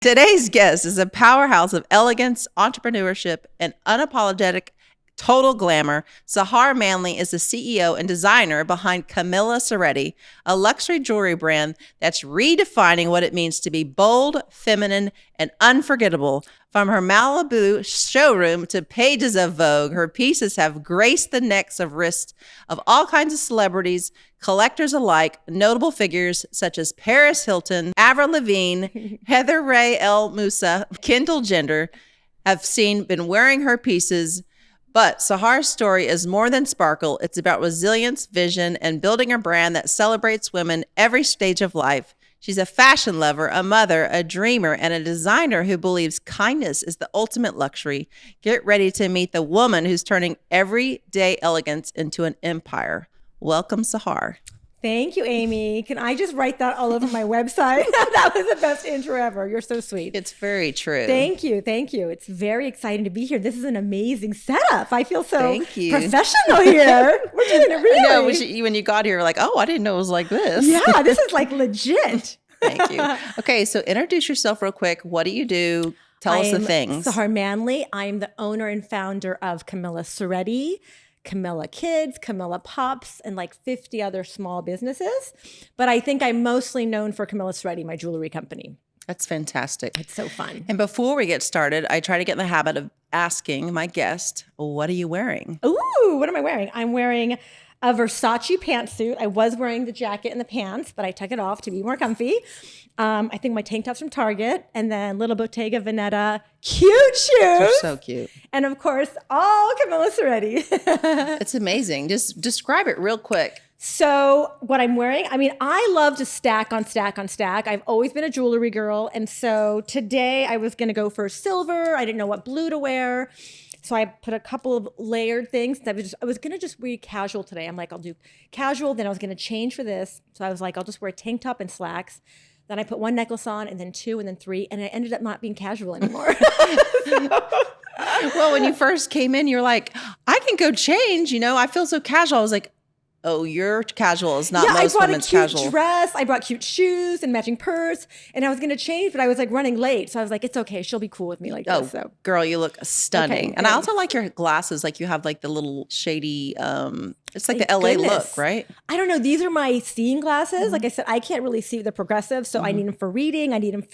Today's guest is a powerhouse of elegance, entrepreneurship, and unapologetic total glamour. Sahar Manley is the CEO and designer behind Camilla Seretti, a luxury jewelry brand that's redefining what it means to be bold, feminine, and unforgettable. From her Malibu showroom to pages of Vogue, her pieces have graced the necks of wrists of all kinds of celebrities, collectors alike. Notable figures such as Paris Hilton, Avril Lavigne, Heather Ray Elle Musa, Kendall Jenner have been wearing her pieces. But Sahar's story is more than sparkle. It's about resilience, vision, and building a brand that celebrates women every stage of life. She's a fashion lover, a mother, a dreamer, and a designer who believes kindness is the ultimate luxury. Get ready to meet the woman who's turning everyday elegance into an empire. Welcome, Sahar. Thank you, Amy. Can I just write that all over my website? That was the best intro ever. You're so sweet. It's very true. Thank you. Thank you. It's very exciting to be here. This is an amazing setup. I feel so professional here. We're doing it really. I know, when you got here, like, oh, I didn't know it was like this. Yeah, this is like legit. Thank you. Okay, so introduce yourself real quick. What do you do? Tell us the things. Sahar Manley. I'm the owner and founder of Camilla Seretti, Camilla Kids, Camilla Pops, and like 50 other small businesses. But I think I'm mostly known for Camilla Seretti, my jewelry company. That's fantastic. It's so fun. And before we get started, I try to get in the habit of asking my guest, what are you wearing? Ooh, what am I wearing? I'm wearing a Versace pantsuit. I was wearing the jacket and the pants, but I took it off to be more comfy. I think my tank top's from Target, and then little Bottega Veneta cute shoes. They're so cute. And of course, all Camilla Seretti. It's amazing. Just describe it real quick. So what I'm wearing, I mean, I love to stack on stack on stack. I've always been a jewelry girl. And so today I was going to go for silver. I didn't know what blue to wear. So I put a couple of layered things. I was going to just wear casual today. I'm like, I'll do casual. Then I was going to change for this. So I was like, I'll just wear a tank top and slacks. Then I put one necklace on, and then two, and then three. And it ended up not being casual anymore. Well, when you first came in, you're like, I can go change. I feel so casual. I was like, oh, your casual is not most women's casual. I brought a cute dress. I brought cute shoes and matching purse. And I was going to change, but I was like running late. So I was like, it's okay. She'll be cool with me like this. So. Girl, you look stunning. Okay, and I also like your glasses. Like you have like the little shady, it's like the LA look, right? I don't know. These are my seeing glasses. Mm-hmm. Like I said, I can't really see the progressive. So I need them for reading. I need them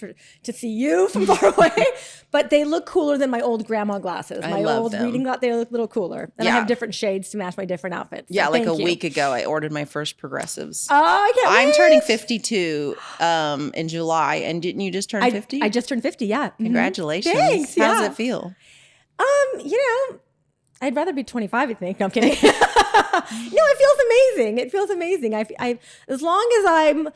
to see you from far away. But they look cooler than my old grandma glasses. My old reading glasses, they look a little cooler. And I have different shades to match my different outfits. So yeah, like a week ago, I ordered my first progressives. Oh, I can't wait. I'm turning 52 in July. And didn't you just turn 50? I just turned 50, yeah. Congratulations. Thanks. How does it feel? I'd rather be 25, I think. No, I'm kidding. No, it feels amazing. It feels amazing. I as long as I'm,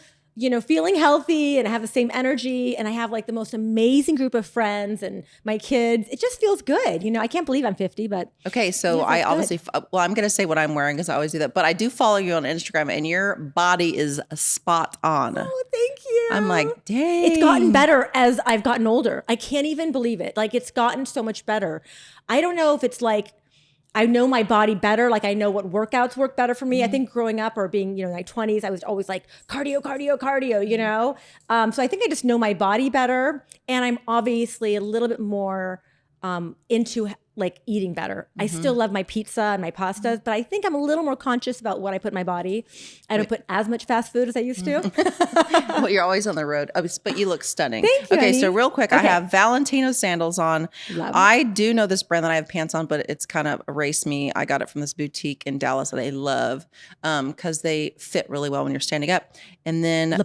feeling healthy and I have the same energy and I have like the most amazing group of friends and my kids, it just feels good. I can't believe I'm 50, but. Okay. So I obviously, I'm going to say what I'm wearing because I always do that, but I do follow you on Instagram and your body is spot on. Oh, thank you. I'm like, dang. It's gotten better as I've gotten older. I can't even believe it. Like it's gotten so much better. I don't know if it's like, I know my body better. Like I know what workouts work better for me. Mm-hmm. I think growing up or being, in my 20s, I was always like cardio. So I think I just know my body better. And I'm obviously a little bit more into like eating better. Mm-hmm. I still love my pizza and my pastas, but I think I'm a little more conscious about what I put in my body. I don't put as much fast food as I used to. Well, you're always on the road, but you look stunning. Thank you. Okay, honey. So real quick, I have Valentino sandals on. Love I do know this brand that I have pants on, but it's kind of erased me. I got it from this boutique in Dallas that I love because they fit really well when you're standing up. And then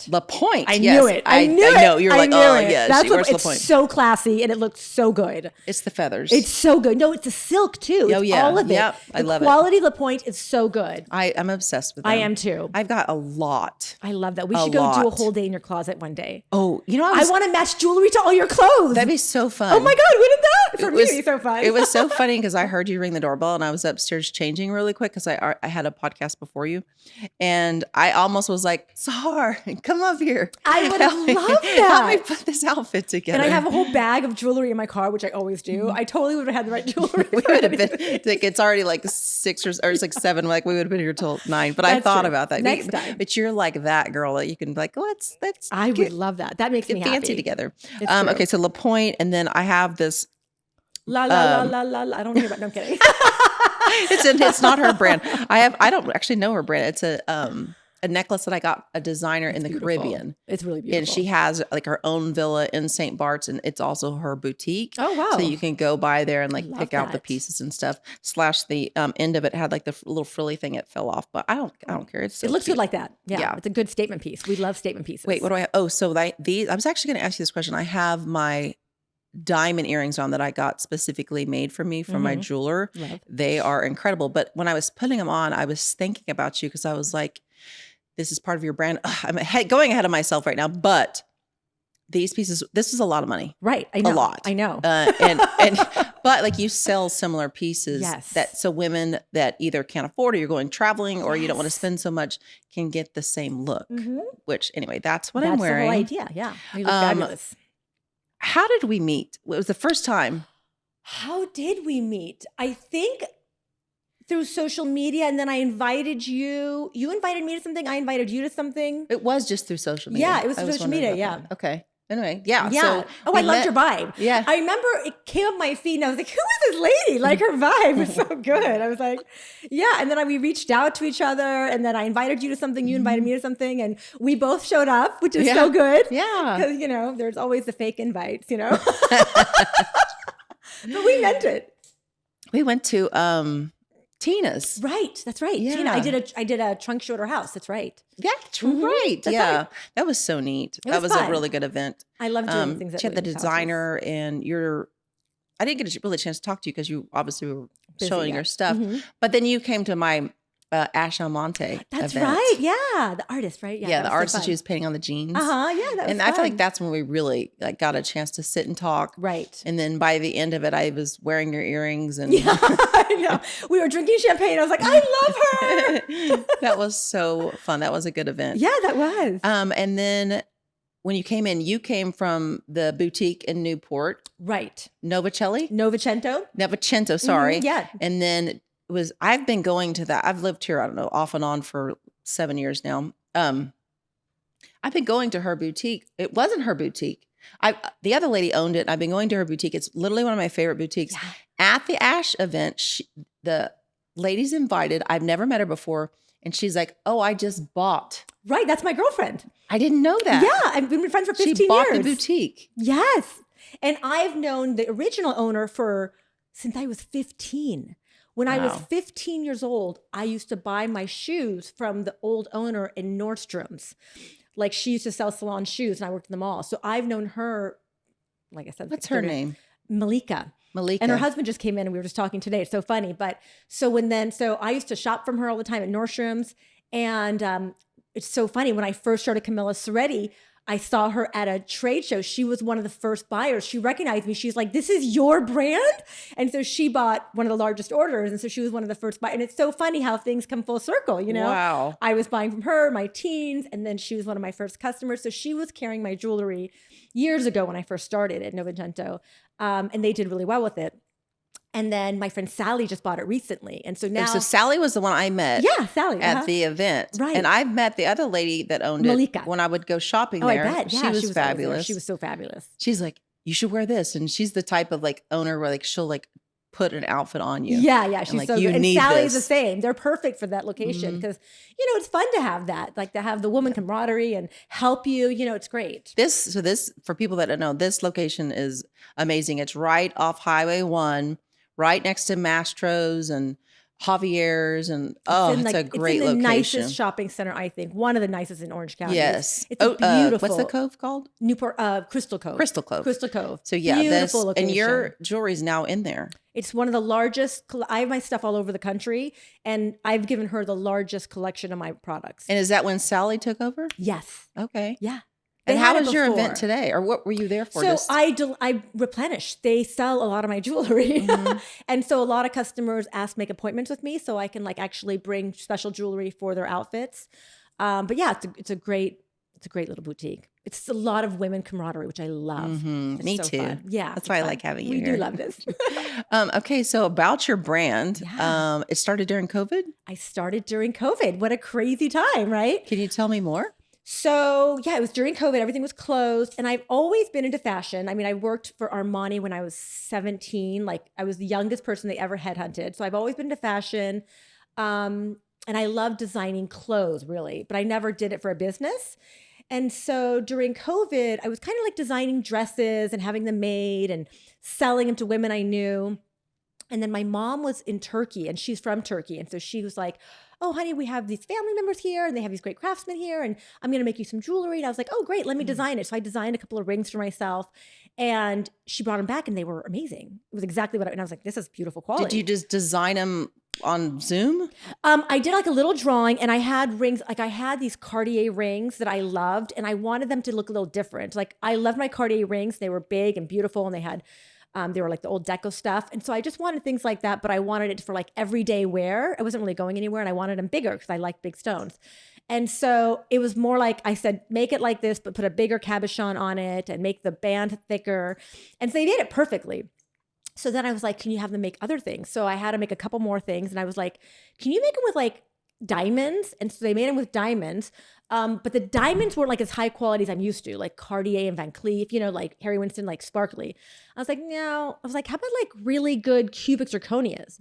La Pointe. I knew it. I know. You're like, oh, yeah, that's she wears La It's Pointe. so classy and it looks so good. It's the feathers. It's so good. No, it's a silk too. Oh, it's yeah. all of it. Yep. I love it. The quality of La Pointe is so good. I'm obsessed with them. I am too. I've got a lot. I love that. We should go do a whole day in your closet one day. Oh, I want to match jewelry to all your clothes. That'd be so fun. Oh my God, wouldn't that? For me, it'd be so fun. It was so funny because I heard you ring the doorbell and I was upstairs changing really quick because I had a podcast before you. And I almost was like, Sahar, come up here. I would love that. Help me put this outfit together. And I have a whole bag of jewelry in my car, which I always do. I totally would have had the right jewelry. We would have been like, it's already like 6 or it's like 7. Like we would have been here till 9. But I That's thought true. about that Next time. But you're like that girl that you can be like, let's I would love that. That makes me get happy. fancy together. It's true. Okay, so La Pointe, and then I have this. La la la la la la. I don't hear about. No, I'm kidding. It's not her brand. I don't actually know her brand. It's a necklace that I got a designer in the beautiful. Caribbean. It's really beautiful. And she has like her own villa in St. Bart's, and it's also her boutique. Oh, wow. So you can go by there and like Love pick out the that. pieces and stuff. Slash the end of it had like the little frilly thing. It fell off, but I don't care. It's so It looks cute. good like that. Yeah, Yeah. it's a good statement piece. We love statement pieces. Wait, what do I have? Oh, so these. I was actually going to ask you this question. I have my diamond earrings on that I got specifically made for me from my jeweler. Love. They are incredible. But when I was putting them on, I was thinking about you because I was like, this is part of your brand. Ugh, I'm going ahead of myself right now, but these pieces, this is a lot of money. Right. I know. A lot. I know. But like you sell similar pieces Yes. so women that either can't afford or you're going traveling or you don't want to spend so much can get the same look, which anyway, that's what I'm That's wearing. the whole idea. Yeah. You look fabulous. How did we meet? It was the first time. How did we meet? I think through social media, and then I invited you. You invited me to something. I invited you to something. It was just through social media. Yeah, it was I through social wondering media, about that. Okay. Anyway, yeah. Yeah. So oh, we I loved met- your vibe. Yeah. I remember it came up my feed and I was like, who is this lady? Like her vibe was so good. I was like, yeah. And then we reached out to each other and then I invited you to something. You invited me to something and we both showed up, which is so good. Yeah. Because, there's always the fake invites, But we meant it. We went to Tina's. Right. That's right. Yeah. Tina, I did a trunk show at her house. That's right. Yeah, that's right. That's yeah. right. That was so neat. It That was was a fun. really good event. I love doing things. She had the designer and I didn't get really a chance to talk to you because you obviously were Busy, showing yeah. your stuff. But then you came to my Ash Almonte That's event. right. Yeah. The artist, right? Yeah, that the was so artist that fun. she was painting on the jeans. Yeah, that was And I feel like fun. that's when we really like got a chance to sit and talk. Right. And then by the end of it, I was wearing your earrings and Yeah, I know. We were drinking champagne. I was like, I love her. that was so fun. That was a good event. Yeah, that was. And then when you came from the boutique in Newport, Right. Novecento, sorry. Yeah. And then I've been going to that. I've lived here, I don't know, off and on for 7 years now. I've been going to her boutique. It wasn't her boutique. The other lady owned it. I've been going to her boutique. It's literally one of my favorite boutiques. Yeah. At the Ash event, the lady's invited. I've never met her before. And she's like, oh, I just bought. Right. That's my girlfriend. I didn't know that. Yeah. I've been friends for 15 years. She bought the boutique. Yes. And I've known the original owner since I was 15. When I was Wow. 15 years old, I used to buy my shoes from the old owner in Nordstrom's. Like she used to sell salon shoes and I worked in the mall. So I've known her, like I said. What's her name? Malika. And her husband just came in and we were just talking today. It's so funny. But so I used to shop from her all the time at Nordstrom's. And it's so funny. When I first started Camilla Seretti, I saw her at a trade show. She was one of the first buyers. She recognized me. She's like, this is your brand? And so she bought one of the largest orders. And so she was one of the first buyers. And it's so funny how things come full circle, Wow. I was buying from her, my teens, and then she was one of my first customers. So she was carrying my jewelry years ago when I first started at Novecento. And they did really well with it. And then my friend Sally just bought it recently. And so now. So Sally was the one I met. Yeah, Sally. At the event. Right. And I've met the other lady that owned Malika. it when I would go shopping Oh, there. I bet. Yeah, she was always there. fabulous. She was so fabulous. She's like, you should wear this. And she's the type of like owner where like she'll like put an outfit on you. Yeah. She's like, so you good. And need Sally's the this. same. They're perfect for that location because, it's fun to have that, like to have the woman camaraderie and help you. It's great. This, for people that don't know, this location is amazing. It's right off Highway 1, right next to Mastro's and Javier's. And it's a great it's in the location. nicest shopping center, I think. One of the nicest in Orange County. Yes. It's a beautiful. What's the cove called? Newport, Crystal Cove. Crystal Cove. Crystal Cove. So yeah, beautiful location. And your jewelry's now in there. It's one of the largest. I have my stuff all over the country, and I've given her the largest collection of my products. And is that when Sally took over? Yes. Okay. Yeah. And They how had it was your before. event today? Or what were you there for? So I replenish. They sell a lot of my jewelry. And so a lot of customers ask to make appointments with me so I can actually bring special jewelry for their outfits. But yeah, it's a great little boutique. It's a lot of women camaraderie, which I love. It's Me so too. fun. Yeah. That's why I like having you We here. do love this. Okay, so about your brand, Yeah. it started during COVID. I started during COVID. What a crazy time, right? Can you tell me more? So yeah, it was during COVID. Everything was closed. And I've always been into fashion. I mean, I worked for Armani when I was 17. Like I was the youngest person they ever headhunted. So I've always been into fashion. And I love designing clothes really, but I never did it for a business. And so during COVID, I was kind of like designing dresses and having them made and selling them to women I knew. And then my mom was in Turkey and she's from Turkey. And so she was like, oh, honey, we have these family members here and they have these great craftsmen here and I'm going to make you some jewelry. And I was like, oh, great, let me design it. So I designed a couple of rings for myself and she brought them back and they were amazing. It was exactly and I was like, this is beautiful quality. Did you just design them on Zoom? I did like a little drawing and I had rings, like I had these Cartier rings that I loved and I wanted them to look a little different. Like I loved my Cartier rings. They were big and beautiful and they were like the old deco stuff. And so I just wanted things like that, but I wanted it for like everyday wear. I wasn't really going anywhere and I wanted them bigger because I like big stones. And so it was more like I said, make it like this, but put a bigger cabochon on it and make the band thicker. And so they did it perfectly. So then I was like, can you have them make other things? So I had to make a couple more things. And I was like, can you make them with like diamonds? And so they made them with diamonds. But the diamonds weren't like as high quality as I'm used to, like Cartier and Van Cleef, like Harry Winston, like sparkly. I was like, no. I was like, how about like really good cubic zirconias?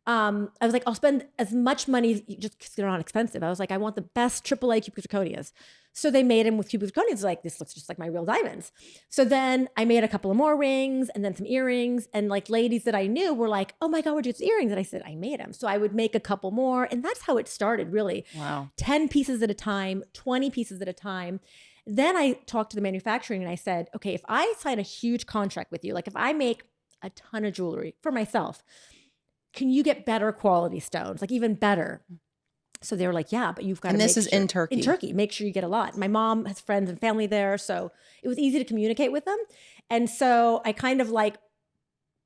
I was like, I'll spend as much money just because they're not expensive. I was like, I want the best AAA cubic zirconias. So they made them with cubic zirconias. Like, this looks just like my real diamonds. So then I made a couple of more rings and then some earrings. And like ladies that I knew were like, oh my God, where'd you get these earrings? And I said, I made them. So I would make a couple more. And that's how it started, really. Wow. 10 pieces at a time, 20 pieces at a time. Then I talked to the manufacturing and I said, okay, if I sign a huge contract with you, like if I make a ton of jewelry for myself, can you get better quality stones, like even better? So they were like, yeah, but you've got to. And this is in Turkey. In Turkey, make sure you get a lot. My mom has friends and family there, so it was easy to communicate with them. And so I kind of like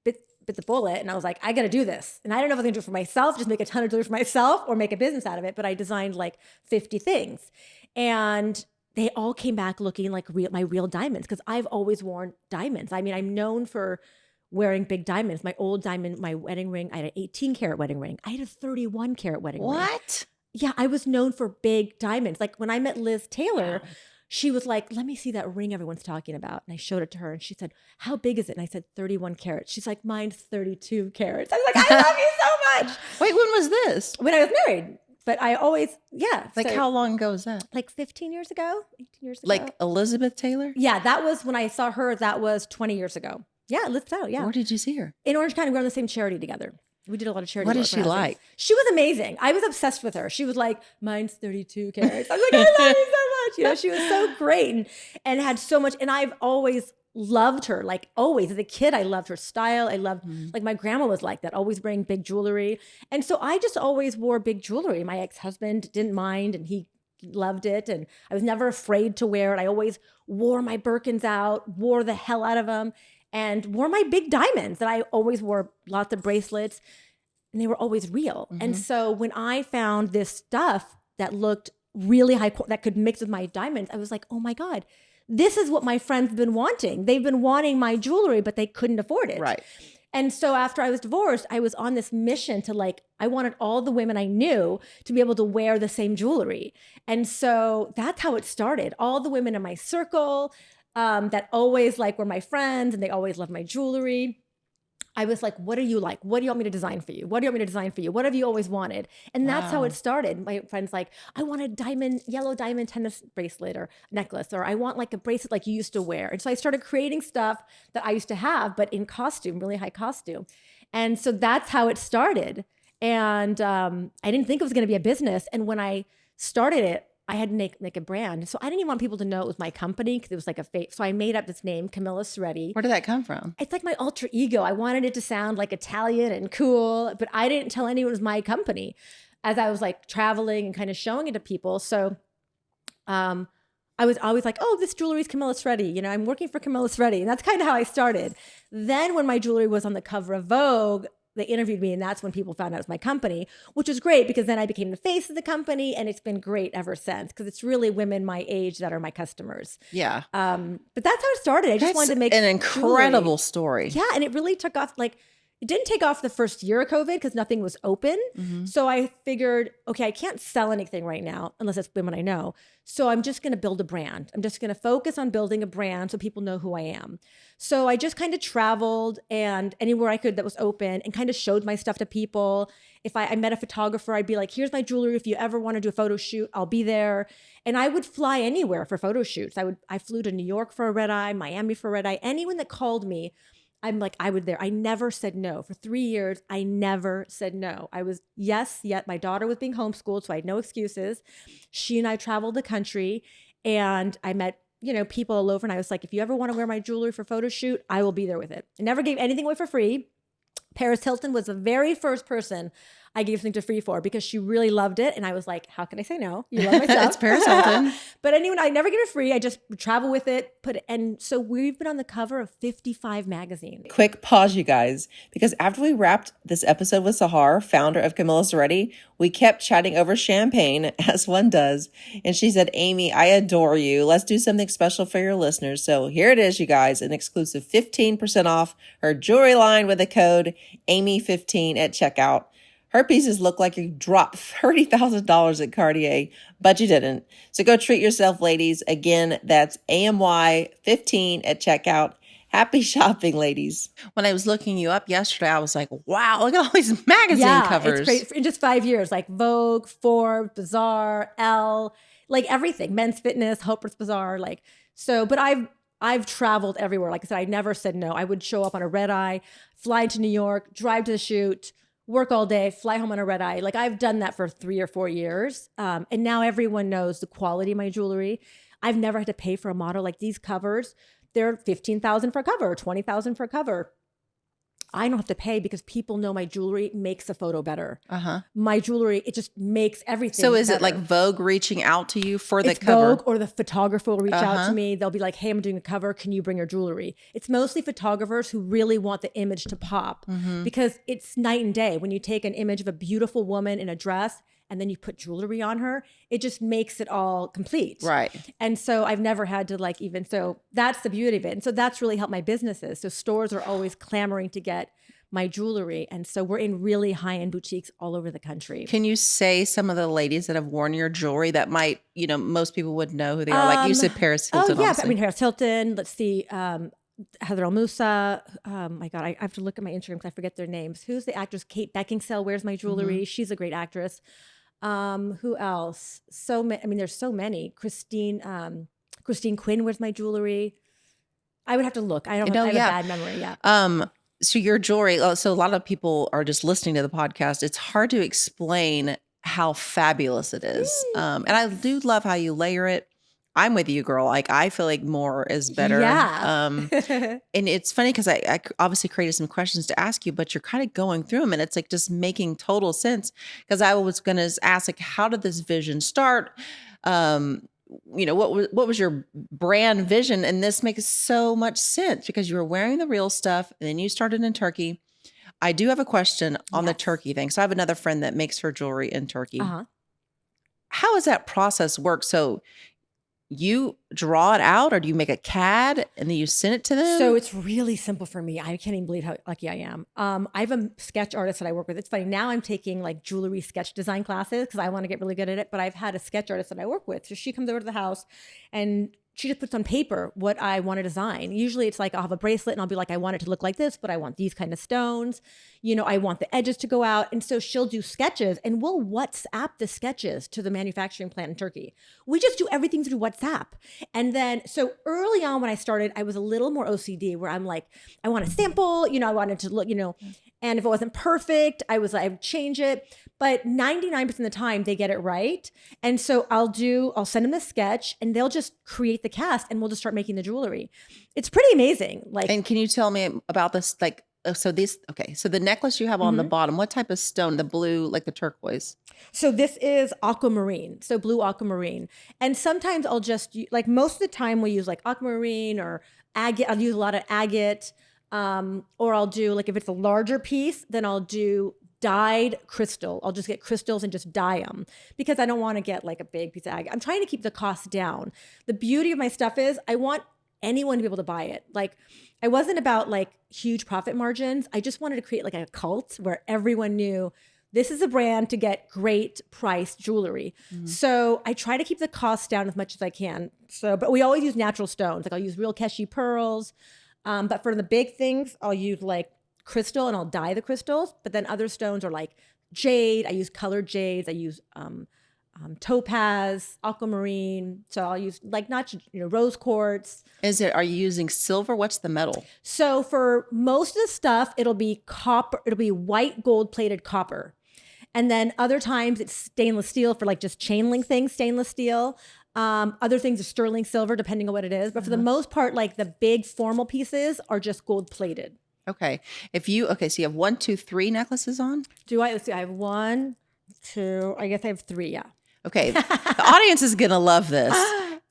bit the bullet, and I was like, I got to do this. And I don't know if I was going to do it for myself, just make a ton of jewelry for myself, or make a business out of it. But I designed like 50 things, and they all came back looking like my real diamonds because I've always worn diamonds. I mean, I'm known for wearing big diamonds. My old diamond, my wedding ring, I had an 18 karat wedding ring. I had a 31 karat wedding ring. What? Yeah, I was known for big diamonds. Like when I met Liz Taylor, she was like, let me see that ring everyone's talking about. And I showed it to her and she said, how big is it? And I said, 31 carats. She's like, mine's 32 carats. I was like, I love you so much. Wait, when was this? When I was married. But I always, Like how long ago was that? Like 15 years ago, 18 years ago. Like Elizabeth Taylor? Yeah, that was when I saw her. That was 20 years ago. Yeah, let's out. Yeah. Where did you see her? In Orange County, we were on the same charity together. We did a lot of charity. What work is for she husbands. like? She was amazing. I was obsessed with her. She was like, mine's 32 carats. I was like, I love you so much. She was so great and had so much. And I've always loved her, like always. As a kid, I loved her style. I loved, like my grandma was like that, always wearing big jewelry. And so I just always wore big jewelry. My ex-husband didn't mind and he loved it. And I was never afraid to wear it. I always wore my Birkins out, wore the hell out of them. And wore my big diamonds that I always wore, lots of bracelets, and they were always real. And so when I found this stuff that looked really high, that could mix with my diamonds, I was like, oh my God, this is what my friends have been wanting. They've been wanting my jewelry, but they couldn't afford it. Right. And so after I was divorced, I was on this mission to I wanted all the women I knew to be able to wear the same jewelry. And so that's how it started. All the women in my circle, that always were my friends and they always loved my jewelry. I was like, what do you like? What do you want me to design for you? What do you want me to design for you? What have you always wanted? And that's how it started. My friends I want a yellow diamond tennis bracelet or necklace, or I want like a bracelet like you used to wear. And so I started creating stuff that I used to have, but in costume, really high costume. And so that's how it started. And I didn't think it was going to be a business. And when I started it, I had to make a brand. So I didn't even want people to know it was my company because it was like a fake. So I made up this name, Camilla Seretti. Where did that come from? It's like my alter ego. I wanted it to sound like Italian and cool, but I didn't tell anyone it was my company as I was traveling and kind of showing it to people. So I was always like, oh, this jewelry is Camilla Seretti. I'm working for Camilla Seretti. And that's kind of how I started. Then when my jewelry was on the cover of Vogue, they interviewed me, and that's when people found out it was my company, which is great because then I became the face of the company, and it's been great ever since because it's really women my age that are my customers. Yeah. But that's how it started. I just wanted to make an incredible jewelry. story. Yeah, and it really took off. Like, it didn't take off the first year of COVID because nothing was open. So I figured, okay, I can't sell anything right now unless it's women I know. So I'm just going to build a brand. I'm just going to focus on building a brand so people know who I am. So I just kind of traveled and anywhere I could that was open and kind of showed my stuff to people. If I met a photographer, I'd be like, here's my jewelry. If you ever want to do a photo shoot, I'll be there. And I would fly anywhere for photo shoots. I flew to New York for a red eye, Miami for a red eye. Anyone that called me, I'm like, I would there. I never said no. For 3 years, I never said no. I was, yes, yet my daughter was being homeschooled, so I had no excuses. She and I traveled the country, and I met, people all over, and I was like, if you ever want to wear my jewelry for a photo shoot, I will be there with it. I never gave anything away for free. Paris Hilton was the very first person I gave something to free for because she really loved it. And I was like, how can I say no? You love my stuff. It's Paris Hilton. But anyway, I never give it free. I just travel with it, and so we've been on the cover of 55 magazines. Quick pause, you guys, because after we wrapped this episode with Sahar, founder of Camilla Seretti, we kept chatting over champagne, as one does. And she said, Amy, I adore you. Let's do something special for your listeners. So here it is, you guys, an exclusive 15% off her jewelry line with the code Amy15 at checkout. Her pieces look like you dropped $30,000 at Cartier, but you didn't. So go treat yourself, ladies. Again, that's AMY15 at checkout. Happy shopping, ladies. When I was looking you up yesterday, I was like, wow, look at all these magazine covers. It's great. In just 5 years, like Vogue, Forbes, Bazaar, Elle, like everything, Men's Fitness, Harper's Bazaar, but I've traveled everywhere. Like I said, I never said no. I would show up on a red eye, fly to New York, drive to the shoot, work all day, fly home on a red eye. Like I've done that for 3 or 4 years. And now everyone knows the quality of my jewelry. I've never had to pay for a model. Like these covers, they're $15,000 for a cover, $20,000 for a cover. I don't have to pay because people know my jewelry makes the photo better. My jewelry, it just makes everything So is better. it like Vogue reaching out to you for the It's cover? Vogue, or the photographer will reach out to me. They'll be like, hey, I'm doing a cover. Can you bring your jewelry? It's mostly photographers who really want the image to pop because it's night and day. When you take an image of a beautiful woman in a dress and then you put jewelry on her, it just makes it all complete. Right. And so I've never had to so that's the beauty of it. And so that's really helped my businesses. So stores are always clamoring to get my jewelry. And so we're in really high-end boutiques all over the country. Can you say some of the ladies that have worn your jewelry that might, most people would know who they are? Like you said, Paris Hilton. Oh, yeah. Obviously. Paris Hilton. Let's see. Heather El Moussa. My God, I have to look at my Instagram because I forget their names. Who's the actress? Kate Beckinsale wears my jewelry. She's a great actress. Who else? There's so many. Christine Quinn wears my jewelry. I would have to look. I have a bad memory. Yeah. So your jewelry, so a lot of people are just listening to the podcast. It's hard to explain how fabulous it is. And I do love how you layer it. I'm with you, girl. Like I feel like more is better. Yeah. And it's funny because I obviously created some questions to ask you, but you're kind of going through them and it's like just making total sense. Because I was going to ask, like, how did this vision start? What was your brand vision? And this makes so much sense because you were wearing the real stuff and then you started in Turkey. I do have a question on the Turkey thing. So I have another friend that makes her jewelry in Turkey. How does that process work? So you draw it out or do you make a CAD and then you send it to them? So it's really simple for me. I can't even believe how lucky I am. I have a sketch artist that I work with. It's funny. Now I'm taking like jewelry sketch design classes because I want to get really good at it. But I've had a sketch artist that I work with. So she comes over to the house and she just puts on paper what I want to design. Usually it's like I'll have a bracelet and I'll be like, I want it to look like this, but I want these kind of stones. I want the edges to go out. And so she'll do sketches and we'll WhatsApp the sketches to the manufacturing plant in Turkey. We just do everything through WhatsApp. And then, so early on when I started, I was a little more OCD where I'm like, I want a sample, I wanted to look, and if it wasn't perfect, I would change it. But 99% of the time they get it right. And so I'll send them the sketch and they'll just create the cast and we'll just start making the jewelry. It's pretty amazing. And can you tell me about this? So the necklace you have on the bottom, what type of stone? The blue, like the turquoise? So this is aquamarine, so blue aquamarine. And sometimes I'll just, most of the time we'll use like aquamarine or agate. I'll use a lot of agate. Or I'll do like, if it's a larger piece, then I'll do dyed crystal. I'll just get crystals and just dye them because I don't want to get like a big piece of agate. I'm trying to keep the cost down. The beauty of my stuff is I want anyone to be able to buy it. Like, I wasn't about like huge profit margins. I just wanted to create like a cult where everyone knew this is a brand to get great priced jewelry. So I try to keep the costs down as much as I can. So, but we always use natural stones. Like I'll use real Keshi pearls. But for the big things, I'll use like crystal and I'll dye the crystals. But then other stones are like jade. I use colored jades. I use topaz, aquamarine. So I'll use like not rose quartz. Are you using silver? What's the metal? So for most of the stuff, it'll be copper. It'll be white gold plated copper. And then other times it's stainless steel for like just chain link things, stainless steel. Other things are sterling silver, depending on what it is. But for the most part, like the big formal pieces are just gold plated. Okay. So you have 1, 2, 3 necklaces on? Let's see. I have 1, 2, I guess I have 3. Yeah. Okay. The audience is going to love this.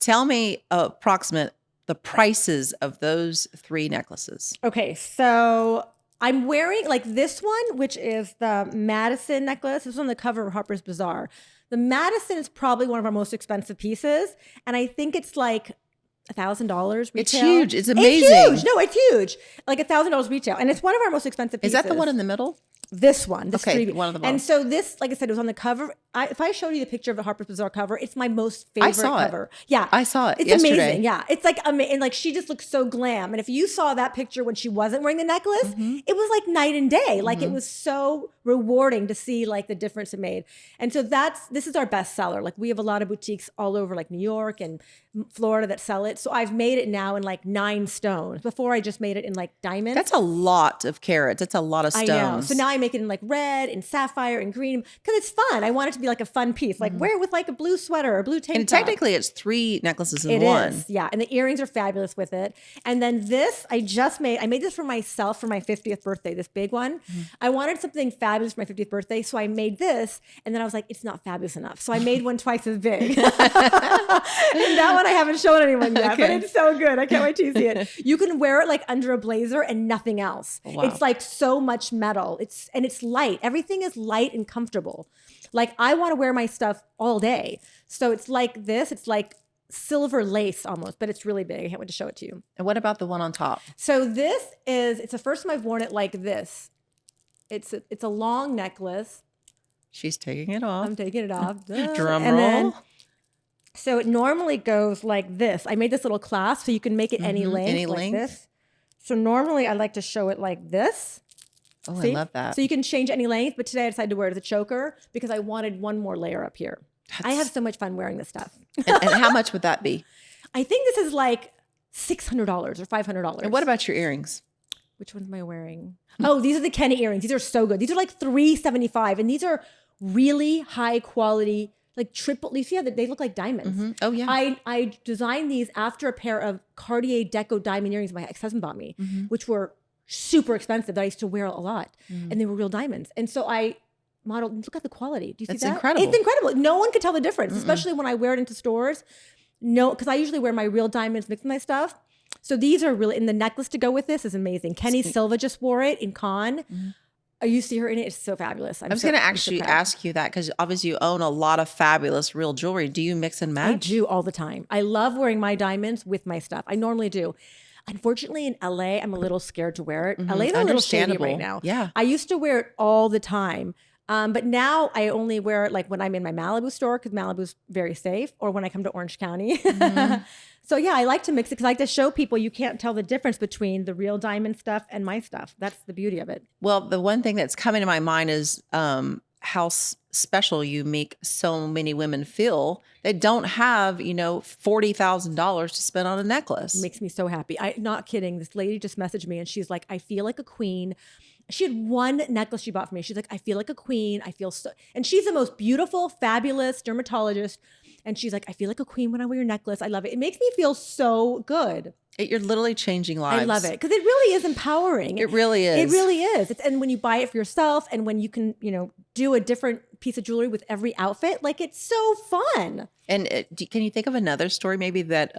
Tell me approximate the prices of those 3 necklaces. Okay. So I'm wearing like this one, which is the Madison necklace. This is on the cover of Harper's Bazaar. The Madison is probably one of our most expensive pieces. And I think it's like $1,000 retail. It's huge. It's amazing. It's huge. No, it's huge. Like $1,000 retail. And it's one of our most expensive pieces. Is that the one in the middle? This one. This okay, one of the And so this, like I said, it was on the cover. If I showed you the picture of the Harper's Bazaar cover, it's my most favorite cover. Yeah. I saw it It's yesterday. amazing. Yeah. It's like, and like she just looks so glam. And if you saw that picture when she wasn't wearing the necklace, it was like night and day. Like it was so rewarding to see like the difference it made. And so this is our best seller. Like we have a lot of boutiques all over like New York and Florida that sell it. So I've made it now in like 9 stones. Before I just made it in like diamonds. That's a lot of carats. That's a lot of stones. I know. So now I make it in like red and sapphire and green because it's fun. I want it to be like a fun piece. Like wear it with like a blue sweater or blue tank and top. Technically it's 3 necklaces in it one. Is, yeah. And the earrings are fabulous with it. And then this, I made this for myself for my 50th birthday, this big one. I wanted something fabulous for my 50th birthday. So I made this and then I was like, it's not fabulous enough. So I made one twice as big. And that one I haven't shown anyone yet, but it's so good. I can't wait to see it. You can wear it like under a blazer and nothing else. Wow. It's like so much metal. It's light. Everything is light and comfortable. Like I want to wear my stuff all day. So it's like this. It's like silver lace almost, but it's really big. I can't wait to show it to you. And what about the one on top? So it's the first time I've worn it like this. It's a long necklace. She's taking it off. I'm taking it off. Drum roll. So it normally goes like this. I made this little clasp so you can make it any length, like this. So normally I like to show it like this. Oh, See? I love that. So you can change any length, but today I decided to wear it as a choker because I wanted one more layer up here. I have so much fun wearing this stuff. and how much would that be? I think this is like $600 or $500. And what about your earrings? Which ones am I wearing? Oh, these are the Kenny earrings. These are so good. These are like $375, and these are really high quality, like triple. You see how they look like diamonds? Oh yeah. I designed these after a pair of Cartier Deco diamond earrings my ex-husband bought me, which were super expensive that I used to wear a lot, and they were real diamonds. And so I modeled. Look at the quality. Do you see that? Incredible. It's incredible. No one could tell the difference, especially when I wear it into stores. No, because I usually wear my real diamonds mixed with my stuff. So these are really, and the necklace to go with this is amazing. Kenny Silva just wore it in Cannes. You see her in it. It's so fabulous. I was going to actually ask you that because obviously you own a lot of fabulous real jewelry. Do you mix and match? I do all the time. I love wearing my diamonds with my stuff. I normally do. Unfortunately, in LA, I'm a little scared to wear it. LA is a little shady right now. Yeah. I used to wear it all the time. But now I only wear it like when I'm in my Malibu store because Malibu's very safe, or when I come to Orange County. So yeah, I like to mix it because I like to show people you can't tell the difference between the real diamond stuff and my stuff. That's the beauty of it. Well, the one thing that's coming to my mind is how special you make so many women feel that don't have, $40,000 to spend on a necklace. It makes me so happy. I'm not kidding. This lady just messaged me and she's like, I feel like a queen. She had one necklace she bought for me. She's like, I feel like a queen. I feel so, and she's the most beautiful, fabulous dermatologist. And she's like, I feel like a queen when I wear your necklace. I love it. It makes me feel so good. You're literally changing lives. I love it because it really is empowering. It really is. It really is. And when you buy it for yourself and when you can, do a different piece of jewelry with every outfit, like it's so fun. And can you think of another story maybe that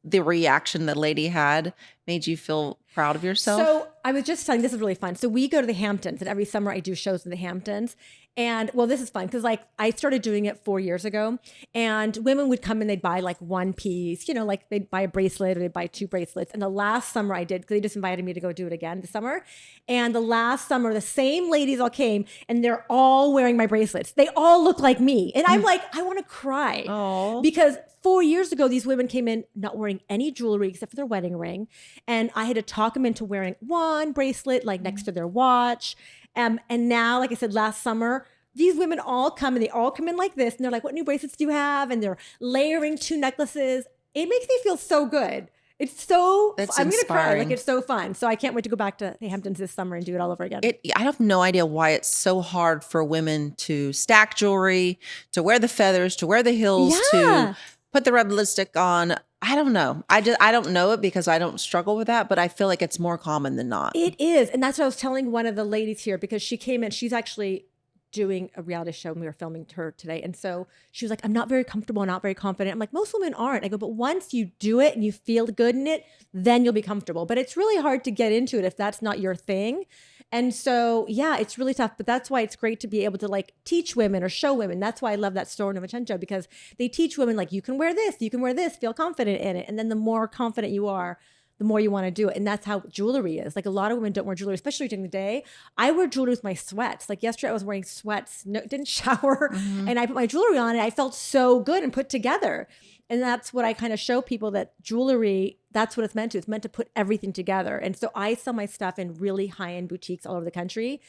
the reaction the lady had made you feel proud of yourself? So I was just telling, this is really fun. So we go to the Hamptons, and every summer I do shows in the Hamptons. And well, this is fun because like I started doing it 4 years ago, and women would come and they'd buy like one piece, like they'd buy a bracelet or they'd buy 2 bracelets. And the last summer I did, because they just invited me to go do it again this summer. And the last summer, the same ladies all came and they're all wearing my bracelets. They all look like me. And I'm like, I want to cry. Aww. Because 4 years ago, these women came in not wearing any jewelry except for their wedding ring. And I had to talk them into wearing one bracelet, like next to their watch. And now, like I said, last summer, these women all come and they all come in like this. And they're like, what new bracelets do you have? And they're layering 2 necklaces. It makes me feel so good. It's so, I'm going to cry. Like, it's so fun. So I can't wait to go back to the Hamptons this summer and do it all over again. I have no idea why it's so hard for women to stack jewelry, to wear the feathers, to wear the heels, to put the red lipstick on. I don't know. I don't know it because I don't struggle with that, but I feel like it's more common than not. It is. And that's what I was telling one of the ladies here, because she came in, she's actually doing a reality show and we were filming her today. And so she was like, I'm not very comfortable, not very confident. I'm like, most women aren't. I go, but once you do it and you feel good in it, then you'll be comfortable. But it's really hard to get into it if that's not your thing. And so, yeah, it's really tough. But that's why it's great to be able to like teach women or show women. That's why I love that store in Novecento, because they teach women like, you can wear this, feel confident in it. And then the more confident you are, the more you want to do it. And that's how jewelry is. Like a lot of women don't wear jewelry, especially during the day. I wear jewelry with my sweats. Like yesterday I was wearing sweats, didn't shower, and I put my jewelry on and I felt so good and put together. And that's what I kind of show people, that jewelry, that's what it's meant to. It's meant to put everything together. And so I sell my stuff in really high-end boutiques all over the country.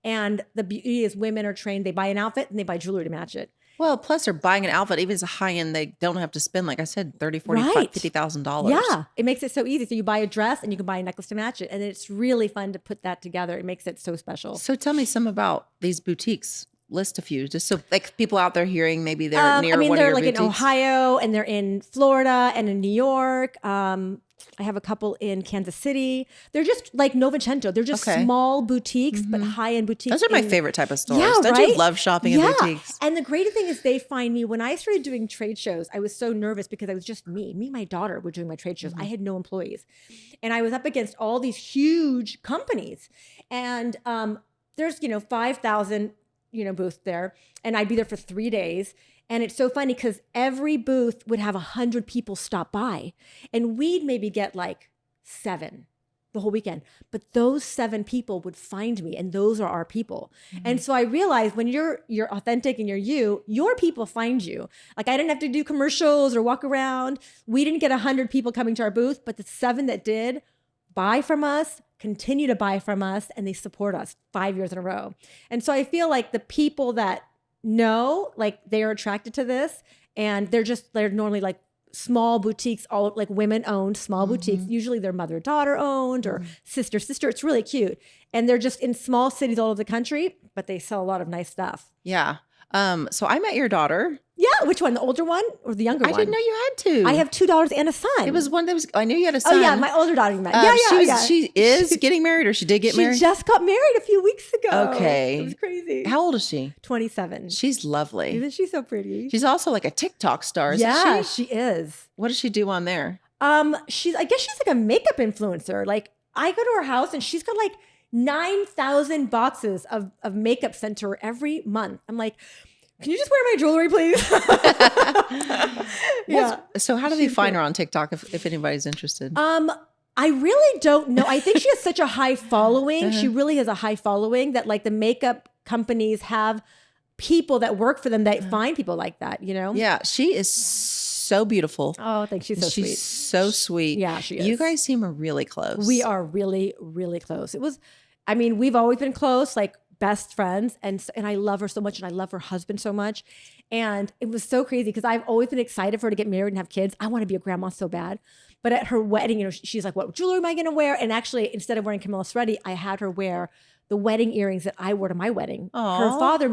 And the beauty is women are trained. They buy an outfit and they buy jewelry to match it. Well, plus they're buying an outfit, even if it's a high-end, they don't have to spend, like I said, $30,000, $40,000, Right. $50,000. Yeah, it makes it so easy. So you buy a dress and you can buy a necklace to match it. And it's really fun to put that together. It makes it so special. So tell me some about these boutiques. List a few, just so like people out there hearing, maybe they're near one of your they're like boutiques. in Ohio and they're in Florida and in New York. I have a couple in Kansas City. They're just like Novecento. They're just small boutiques, but high-end boutiques. Those are my favorite type of stores. Yeah, Don't right? you love shopping in boutiques? And the great thing is they find me. When I started doing trade shows, I was so nervous because I was just me and my daughter were doing my trade shows. I had no employees. And I was up against all these huge companies. And there's, 5,000, booths there. And I'd be there for 3 days. And it's so funny because every booth would have 100 people stop by. And we'd maybe get like 7 the whole weekend. But those 7 people would find me, and those are our people. And so I realized when you're authentic and you're you, your people find you. Like I didn't have to do commercials or walk around. We didn't get 100 people coming to our booth, but the 7 that did buy from us, continue to buy from us, and they support us 5 years in a row. And so I feel like the people that know, like they're attracted to this, and they're normally like small boutiques, all like women owned small boutiques. Usually they're mother-daughter owned or sister. It's really cute. And they're just in small cities all over the country, but they sell a lot of nice stuff. Yeah. So I met your daughter. Yeah. Which one? The older one or the younger one? I didn't know you had 2. I have 2 daughters and a son. It was one that was, I knew you had a son. Oh yeah, my older daughter met. She is getting married, or she did get married? She just got married a few weeks ago. Okay. It was crazy. How old is she? 27. She's lovely. Isn't she so pretty? She's also like a TikTok star, isn't she is. What does she do on there? I guess she's like a makeup influencer. Like I go to her house and she's got like 9,000 boxes of makeup sent to her every month. I'm like, can you just wear my jewelry, please? Yeah. So how do they find her on TikTok if anybody's interested? I really don't know. I think she has such a high following. She really has a high following that like the makeup companies have people that work for them that find people like that, Yeah, she is so beautiful. Oh, thanks. She's so sweet. She's so sweet. Yeah, she is. You guys seem really close. We are really, really close. We've always been close, like best friends. And I love her so much. And I love her husband so much. And it was so crazy because I've always been excited for her to get married and have kids. I want to be a grandma so bad. But at her wedding, she's like, what jewelry am I going to wear? And actually, instead of wearing Camilla Seretti, I had her wear the wedding earrings that I wore to my wedding. Aww. Her father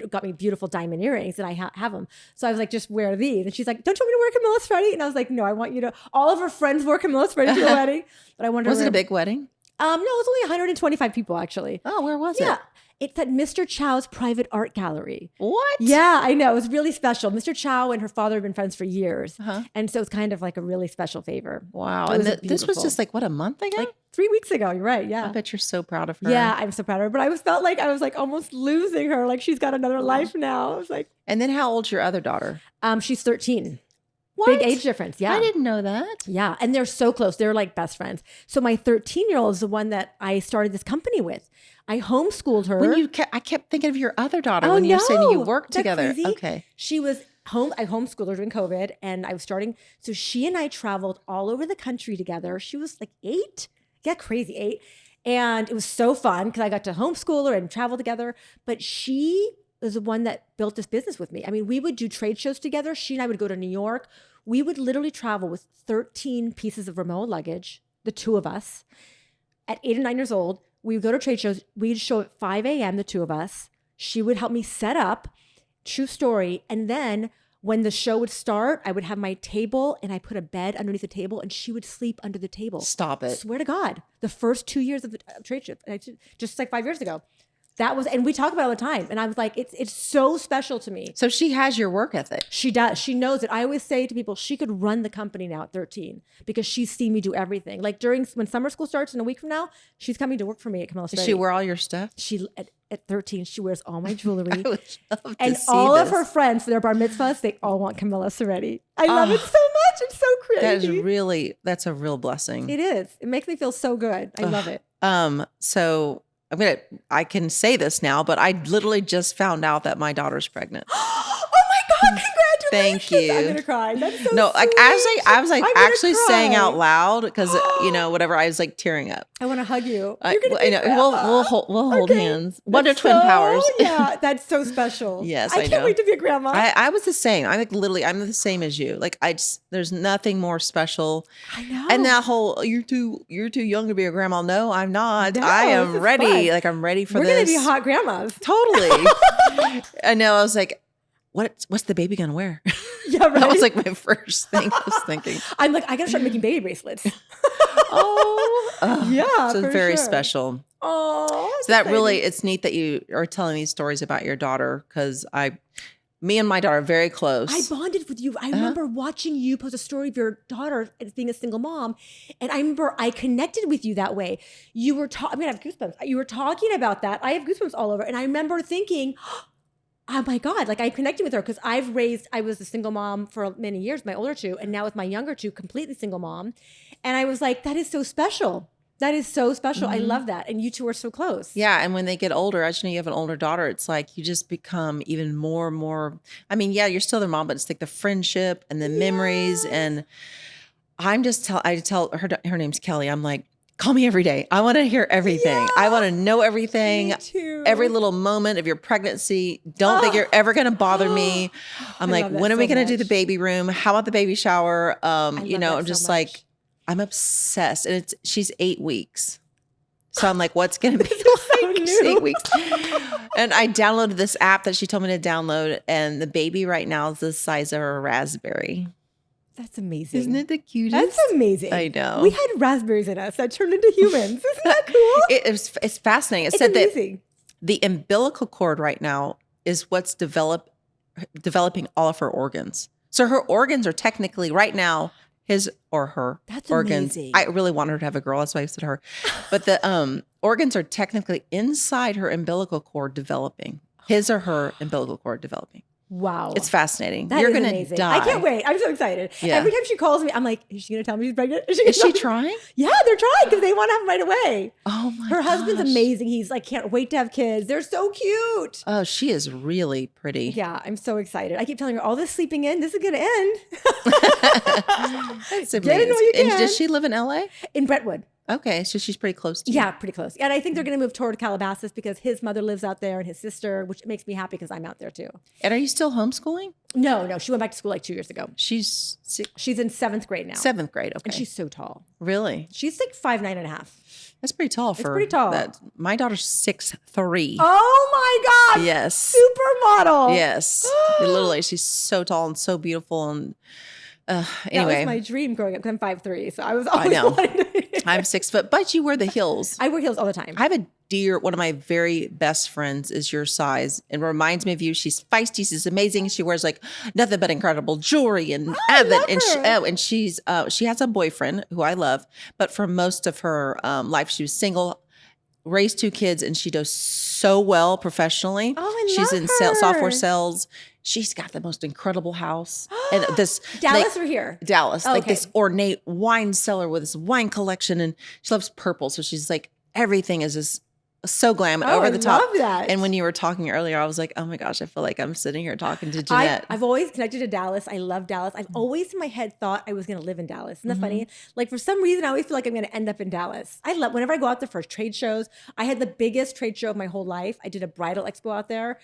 got me beautiful diamond earrings, and I have them. So I was like, just wear these. And she's like, don't you want me to wear Camilla Seretti? And I was like, no, I want you to. All of her friends wore Camilla Seretti to the wedding. But I wanted Was it a big wedding? No, it was only 125 people actually. Oh, where was it? Yeah. It's at Mr. Chow's private art gallery. What? Yeah, I know. It was really special. Mr. Chow and her father have been friends for years. And so it's kind of like a really special favor. Wow. And this was just like, what, a month ago? Like 3 weeks ago. You're right. Yeah. I bet you're so proud of her. Yeah, I'm so proud of her. But I felt like I was like almost losing her. Like she's got another life now. I was like. And then how old's your other daughter? She's 13. What? Big age difference. Yeah. I didn't know that. Yeah. And they're so close. They're like best friends. So my 13-year-old is the one that I started this company with. I homeschooled her. I kept thinking of your other daughter when you were saying you worked together. Crazy? Okay. She was home. I homeschooled her during COVID and I was starting. So she and I traveled all over the country together. She was like 8. Yeah, crazy 8. And it was so fun because I got to homeschool her and travel together. But she was the one that built this business with me. I mean, we would do trade shows together. She and I would go to New York. We would literally travel with 13 pieces of remote luggage, the two of us. At 8 or 9 years old, we would go to trade shows. We'd show at 5 a.m., the two of us. She would help me set up. True story. And then when the show would start, I would have my table and I put a bed underneath the table and she would sleep under the table. Stop it. Swear to God. The first 2 years of the trade show, just like 5 years ago. That was, and we talk about it all the time. And I was like, it's so special to me. So she has your work ethic. She does. She knows it. I always say to people, she could run the company now at 13 because she's seen me do everything. Like when summer school starts in a week from now, she's coming to work for me at Camilla Seretti. Does she wear all your stuff? She at 13, she wears all my jewelry. I would love and to see all this. of her friends for their bar mitzvahs, they all want Camilla Seretti. I love it so much. It's so crazy. That's a real blessing. It is. It makes me feel so good. I love it. So I can say this now, but I literally just found out that my daughter's pregnant. Oh my God, congratulations. Thank you. I'm going to cry. That's so No, like sweet. I was like I'm gonna actually cry. saying out loud because whatever, I was like tearing up. I want to hug you. I You're gonna be know grandma. we'll hold Okay. hands. Wonder That's twin powers. Yeah, that's so special. Yes, I I can't know. wait to be a grandma. I was the same. I'm the same as you. Like there's nothing more special. I know. And that whole you're too young to be a grandma. No, I'm not. No, I am this is ready. fun. Like I'm ready for We're this. going to be hot grandmas. Totally. I know. I was like, what's the baby gonna wear? Yeah, right. That was like my first thing I was thinking. I'm like, I got to start making baby bracelets. Yeah, So for it's very sure. special. Oh, So that really, it's neat that you are telling these stories about your daughter because me and my daughter are very close. I bonded with you. I remember watching you post a story of your daughter as being a single mom. And I remember I connected with you that way. You were I have goosebumps. You were talking about that. I have goosebumps all over. And I remember thinking, oh my God, like I connected with her because I was a single mom for many years, my older two, and now with my younger two, completely single mom. And I was like, that is so special. That is so special. I love that. And you two are so close. Yeah. And when they get older, as you know, you have an older daughter, it's like you just become even more and more. I mean, yeah, you're still their mom, but it's like the friendship and the memories. And I tell her name's Kelly. I'm like, call me every day. I want to hear everything. Yeah. I want to know everything. Me too. Every little moment of your pregnancy. Don't think you're ever going to bother me. I'm I like, love that when are we so going to do the much. baby room? How about the baby shower? love I'm that just so like, much. I'm obsessed. And she's 8 weeks. So I'm like, what's going to be so like new. 8 weeks? And I downloaded this app that she told me to download. And the baby right now is the size of a raspberry. That's amazing. Isn't it the cutest? That's amazing. I know. We had raspberries in us that turned into humans. Isn't that cool? It's fascinating. It It's said amazing. that the umbilical cord right now is what's developing all of her organs. So her organs are technically right now his or her That's organs. amazing. I really want her to have a girl. That's why I said her. But the organs are technically inside her umbilical cord developing. His or her umbilical cord developing. Wow. It's fascinating. That You're is going to amazing. die. I can't wait. I'm so excited. Yeah. Every time she calls me, I'm like, is she going to tell me she's pregnant? Is Is gonna she tell me? trying? Yeah, they're trying because they want to have them right away. Oh my Her husband's gosh. amazing. He's like, can't wait to have kids. They're so cute. Oh, she is really pretty. Yeah, I'm so excited. I keep telling her, all this sleeping in, this is going to end. It's Get in amazing. while you And can. does she live in LA? In Brentwood. Okay, so she's pretty close to you. Yeah, pretty close. And I think they're going to move toward Calabasas because his mother lives out there and his sister, which makes me happy because I'm out there too. And are you still homeschooling? No, she went back to school like 2 years ago. She's She's in 7th grade now. 7th grade. Okay. And she's so tall. Really? She's like 5'9.5". That's pretty tall for pretty tall. that. My daughter's 6'3". Oh my God. Yes. Supermodel. Yes. Literally, she's so tall and so beautiful. And That anyway, was my dream growing up because I'm 5'3". So I was always know. wanting to I'm 6 foot, but you wear the heels. I wear heels all the time. I have a one of my very best friends is your size and reminds me of you. She's feisty. She's amazing. She wears like nothing but incredible jewelry and she has a boyfriend who I love, but for most of her life, she was single, raised 2 kids, and she does so well professionally. She's in software sales. She's got the most incredible house. And this Dallas or here? Dallas. Like this ornate wine cellar with this wine collection. And she loves purple. So she's like, everything is just so glam and over the top. I love that. And when you were talking earlier, I was like, oh my gosh, I feel like I'm sitting here talking to Jeanette. I've always connected to Dallas. I love Dallas. I've always in my head thought I was going to live in Dallas. Isn't that funny? Like for some reason, I always feel like I'm going to end up in Dallas. Whenever I go out there for trade shows, I had the biggest trade show of my whole life. I did a bridal expo out there.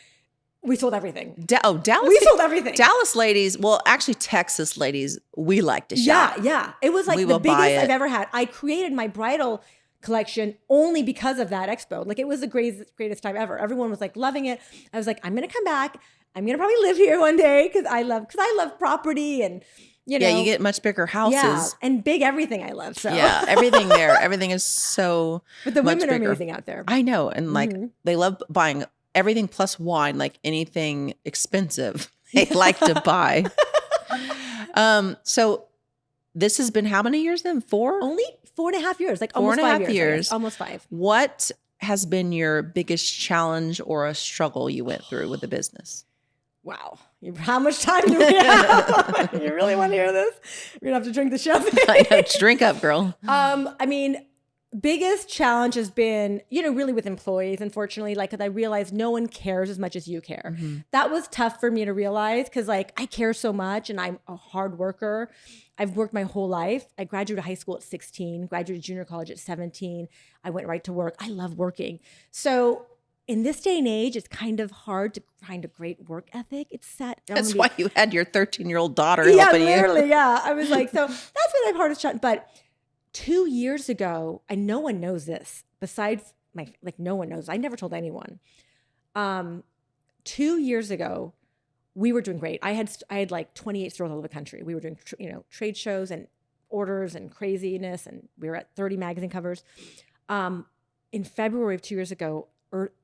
We sold everything. Dallas. We sold everything. Dallas ladies, well, actually Texas ladies, we like to shop. Yeah. It was like the biggest I've ever had. I created my bridal collection only because of that expo. Like it was the greatest time ever. Everyone was like loving it. I was like, I'm going to come back. I'm going to probably live here one day because I love property and you know. Yeah, you get much bigger houses. Yeah, and big everything I love. So yeah, everything there. Everything is so But the much women are bigger. amazing out there. I know. And like they love buying everything plus wine, like anything expensive they like to buy. So this has been how many years then? 4? Only 4.5 years, like 4.5 almost 5 years. years. Almost 5. What has been your biggest challenge or a struggle you went through with the business? Wow. How much time do we have? You really want to hear this? We're going to have to drink the champagne. I know. Drink up, girl. I mean, biggest challenge has been, really with employees, unfortunately, like, because I realized no one cares as much as you care. That was tough for me to realize because, like, I care so much and I'm a hard worker. I've worked my whole life. I graduated high school at 16, graduated junior college at 17. I went right to work. I love working. So in this day and age, it's kind of hard to find a great work ethic. It's sad. That's why you had your 13-year-old daughter helping you. Literally, yeah. I was like, so that's been my hardest challenge. But 2 years ago, and no one knows this besides no one knows. I never told anyone. 2 years ago, we were doing great. I had like 28 stores all over the country. We were doing trade shows and orders and craziness, and we were at 30 magazine covers. In February of 2 years ago,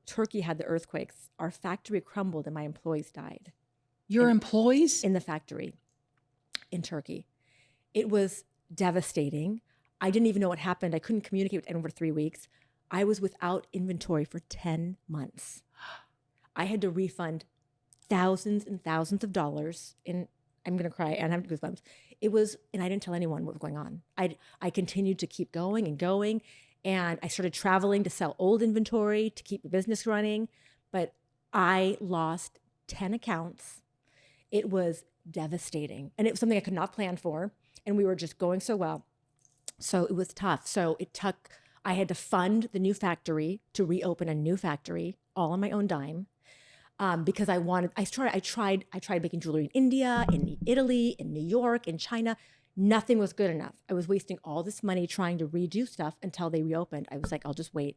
Turkey had the earthquakes. Our factory crumbled and my employees died. Your employees? In the factory in Turkey. It was devastating. I didn't even know what happened. I couldn't communicate with anyone for 3 weeks. I was without inventory for 10 months. I had to refund thousands and thousands of dollars. And I'm going to cry and I have goosebumps. And I didn't tell anyone what was going on. I continued to keep going and going. And I started traveling to sell old inventory to keep the business running. But I lost 10 accounts. It was devastating. And it was something I could not plan for. And we were just going so well. So it was tough. So I had to fund the new factory to reopen a new factory all on my own dime. Because I tried making jewelry in India, in Italy, in New York, in China. Nothing was good enough. I was wasting all this money trying to redo stuff until they reopened. I was like, I'll just wait.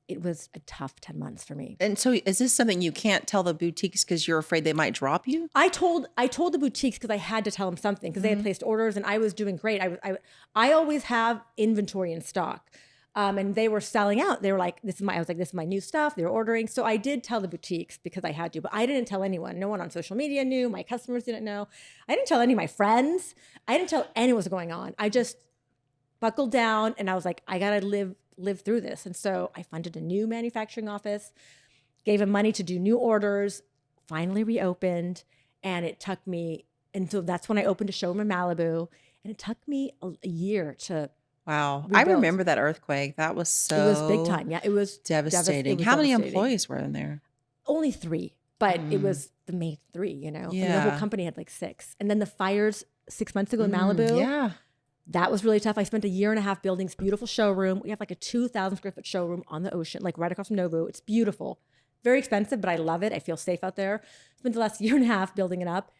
It was a tough 10 months for me. And so is this something you can't tell the boutiques because you're afraid they might drop you? I told the boutiques because I had to tell them something because they had placed orders and I was doing great. I always have inventory in stock. And they were selling out. They were like, this is my new stuff. They were ordering. So I did tell the boutiques because I had to, but I didn't tell anyone. No one on social media knew. My customers didn't know. I didn't tell any of my friends. I didn't tell anyone what was going on. I just buckled down and I was like, I got to live through this. And so I funded a new manufacturing office, gave them money to do new orders, finally reopened. And it took me, and so that's when I opened a showroom in Malibu. And it took me a year to Wow. rebuild. I remember that earthquake. That was It was big time. Yeah, it was devastating. it was How many devastating. employees were in there? Only 3, but it was the main 3, And the whole company had like 6. And then the fires 6 months ago in Malibu. Yeah. That was really tough. I spent a year and a half building this beautiful showroom. We have like a 2,000 square foot showroom on the ocean, like right across from Nobu. It's beautiful. Very expensive, but I love it. I feel safe out there. Spent the last year and a half building it up.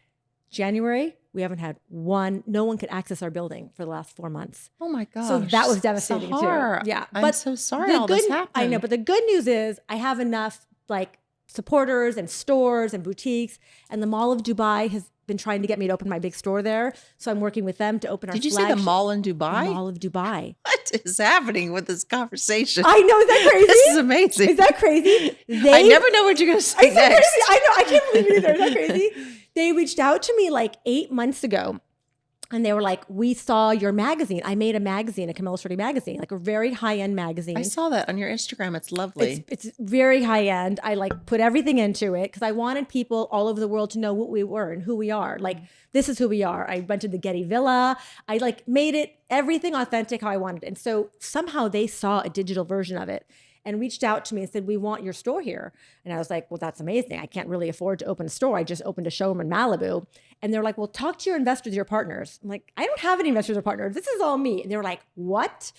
January, we haven't had no one could access our building for the last 4 months. Oh my gosh. So that was devastating Sahar, too. Yeah. I'm so sorry all this happened. I know, but the good news is I have enough like supporters and stores and boutiques, and the Mall of Dubai has been trying to get me to open my big store there. So I'm working with them to open our Did you say the mall in Dubai? The Mall of Dubai. What is happening with this conversation? I know. Is that crazy? This is amazing. Is that crazy? I never know what you're going to say Is that next. crazy? I know. I can't believe it either. Is that crazy? They reached out to me like 8 months ago. And they were like, we saw your magazine. I made a magazine, a Camilla Seretti magazine, like a very high-end magazine. I saw that on your Instagram. It's lovely. It's very high-end. I like put everything into it because I wanted people all over the world to know what we were and who we are. Like, this is who we are. I rented the Getty Villa. I like made it everything authentic how I wanted it. And so somehow they saw a digital version of it and reached out to me and said, we want your store here. And I was like, well, that's amazing. I can't really afford to open a store. I just opened a showroom in Malibu. And they're like, well, talk to your investors, your partners. I'm like, I don't have any investors or partners. This is all me. And they were like, what?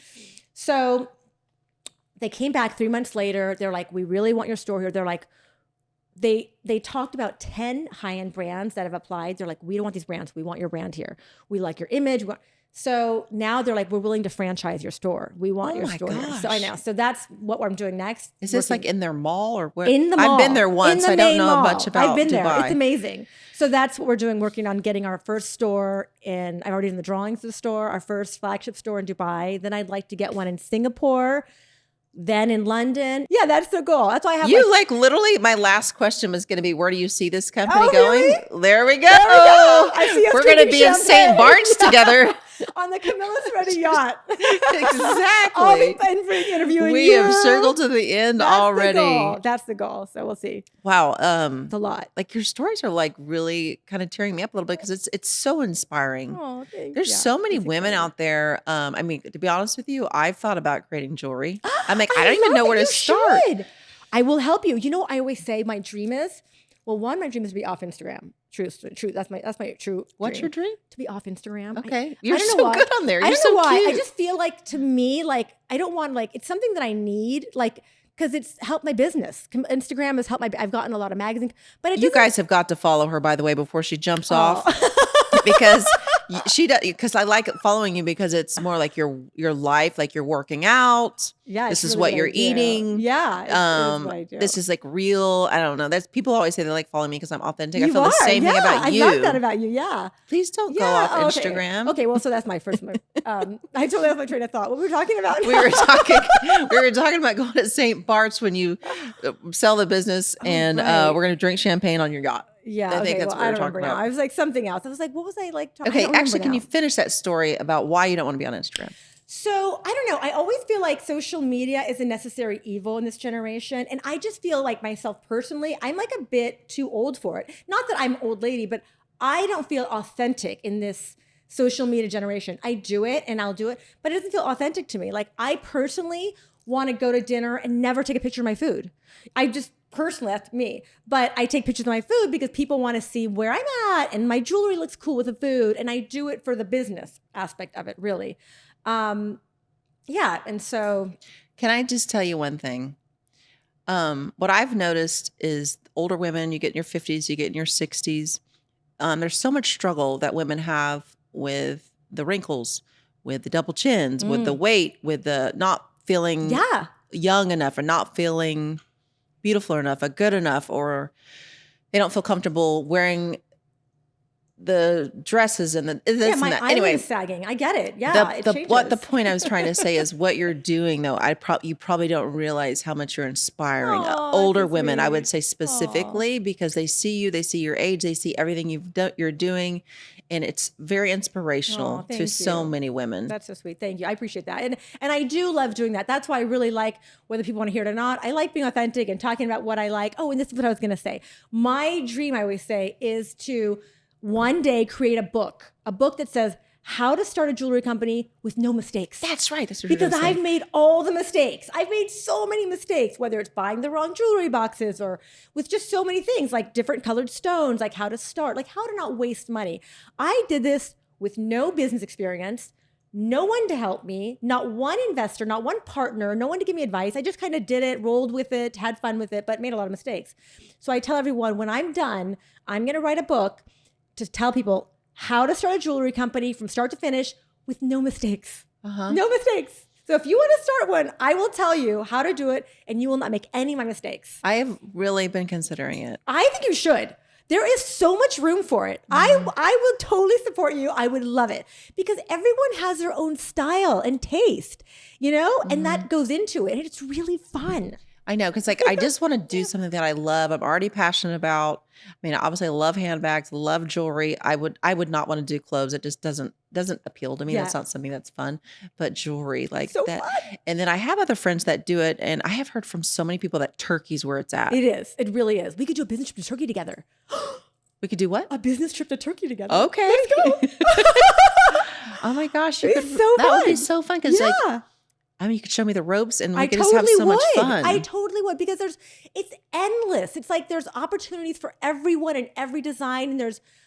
So they came back 3 months later. They're like, we really want your store here. They're like, they talked about 10 high-end brands that have applied. They're like, we don't want these brands. We want your brand here. We like your image. So now they're like, we're willing to franchise your store. We want your store here. So I know. So that's what I'm doing next. Is this like in their mall or where? In the mall. I've been there once. I don't know much about I've been Dubai. there. It's amazing. So that's what we're doing, working on getting our first store in, I've already done the drawings of the store, our first flagship store in Dubai. Then I'd like to get one in Singapore, then in London. Yeah, that's the goal. That's why I have like literally, my last question was going to be, where do you see this company going? Really? There we go. I see us We're going to drinking be in St. champagne. Bart's together. On the Camilla Seretti yacht. Exactly. I'll be interviewing We you. have circled to the end already. That's the goal. So we'll see. Wow. It's a lot. Like your stories are like really kind of tearing me up a little bit because it's so inspiring. Oh, thanks. There's so many women out there. I mean, to be honest with you, I've thought about creating jewelry. I'm like, I don't even know where to start. I will help you. You know, I always say my dream is, well, one, my dream is to be off Instagram. True. That's my true. What's your dream? To be off Instagram. Okay, you're I don't so know why. good on there. You're I don't so know why. cute. I just feel like, to me, like I don't want, like, it's something that I need, like, because it's helped my business. Instagram has helped I've gotten a lot of magazines, but you guys have got to follow her, by the way, before she jumps off. Oh. Because she does, because I like following you because it's more like your life, like you're working out. Yeah, this is really what what you're I do. eating. Yeah, it is what I do. This is like real. I don't know. That's people always say they like following me because I'm authentic. You I feel the same thing about you. I love that about you. Yeah. Please don't go off Instagram. Okay, well, so that's my first move. I totally lost my train of thought. What were we talking about? We were talking about going to St. Bart's when you sell the business, and right. we're going to drink champagne on your yacht. Yeah, I think that's what I we're don't talking remember now. about. I was like something else. I was like, what was I like talking Okay, about? actually, can you finish that story about why you don't want to be on Instagram? So I don't know. I always feel like social media is a necessary evil in this generation. And I just feel like myself personally, I'm like a bit too old for it. Not that I'm an old lady, but I don't feel authentic in this social media generation. I do it and I'll do it, but it doesn't feel authentic to me. Like I personally want to go to dinner and never take a picture of my food. I just personally, that's me. But I take pictures of my food because people want to see where I'm at and my jewelry looks cool with the food. And I do it for the business aspect of it, really. Yeah. And so. Can I just tell you one thing? What I've noticed is older women, you get in your 50s, you get in your 60s. There's so much struggle that women have with the wrinkles, with the double chins, with the weight, with the not feeling young enough or not feeling beautiful enough or good enough, or they don't feel comfortable wearing the dresses and the this my and that. eyelid Anyway, is sagging. I get it. Yeah, it changes. What the point I was trying to say is what you're doing though. You probably don't realize how much you're inspiring older women. I would say specifically because they see you, they see your age, they see everything you're doing, and it's very inspirational to so many women. That's so sweet. Thank you. I appreciate that. And I do love doing that. That's why I really like, whether people want to hear it or not, I like being authentic and talking about what I like. Oh, and this is what I was going to say. My dream, I always say, is to one day create a book that says how to start a jewelry company with no mistakes. That's right. That's what because I've made all the mistakes. I've made so many mistakes, whether it's buying the wrong jewelry boxes or with just so many things like different colored stones, like how to start, like how to not waste money. I did this with no business experience, no one to help me, not one investor, not one partner, no one to give me advice. I just kind of did it, rolled with it, had fun with it, but made a lot of mistakes. So I tell everyone when I'm done, I'm going to write a book to tell people how to start a jewelry company from start to finish with no mistakes. No mistakes. So if you want to start one, I will tell you how to do it and you will not make any of my mistakes. I have really been considering it. I think you should. There is so much room for it. I will totally support you. I would love it because everyone has their own style and taste, and that goes into it. And it's really fun. I know, because I just want to do something that I love. I'm already passionate about. I mean, obviously, I love handbags, love jewelry. I would not want to do clothes. It just doesn't appeal to me. Yeah. That's not something that's fun. But jewelry, like so that. Fun. And then I have other friends that do it, and I have heard from so many people that Turkey's where it's at. It is. It really is. We could do a business trip to Turkey together. We could do what? A business trip to Turkey together. Okay. Let's go. Oh my gosh, It's so that fun. would be so fun because you could show me the ropes and we could totally just have so much fun. I totally would because it's endless. It's like there's opportunities for everyone and every design, and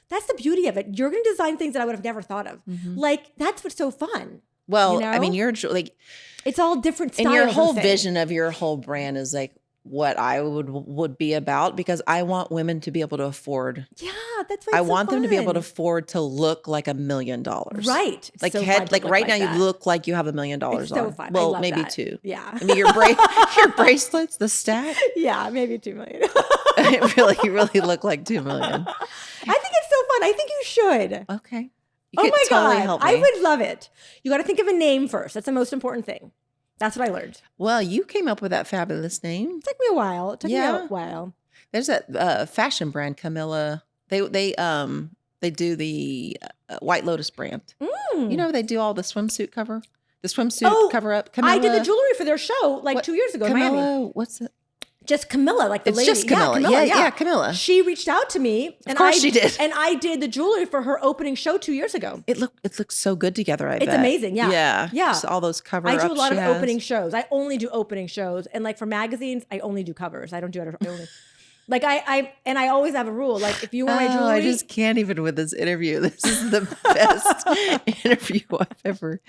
that's the beauty of it. You're going to design things that I would have never thought of. Like that's what's so fun. Well, I mean, you're like it's all different styles. And your whole vision of your whole brand is like what I would be about because I want women to be able to afford. Yeah, that's why I want them to be able to afford to look like $1 million. Right. Like so right now that. you look like you have $1 million It's so fun. Well, maybe that. 2. Yeah. I mean, your bracelets, the stack. Yeah, maybe 2 million. You really look like 2 million. I think it's so fun. I think you should. Okay. Oh my totally God. help me. I would love it. You got to think of a name first. That's the most important thing. That's what I learned. Well, you came up with that fabulous name. It took me a while. There's that fashion brand, Camilla. They do the White Lotus brand. They do all the swimsuit cover up. Camilla, I did the jewelry for their show 2 years ago Camilla, in Miami. what's it? Just Camilla, like the It's lady. just Camilla. Yeah, Camilla. She reached out to me. Of course she did. And I did the jewelry for her opening show 2 years ago. It looks so good together, I bet. It's amazing, yeah. Yeah. Yeah. Just all those cover-ups I do a lot of she has. opening shows. I only do opening shows. And for magazines, I only do covers. I don't do it. I only, I always have a rule. Like if you wear my jewelry. I just can't even with this interview. This is the best interview I've ever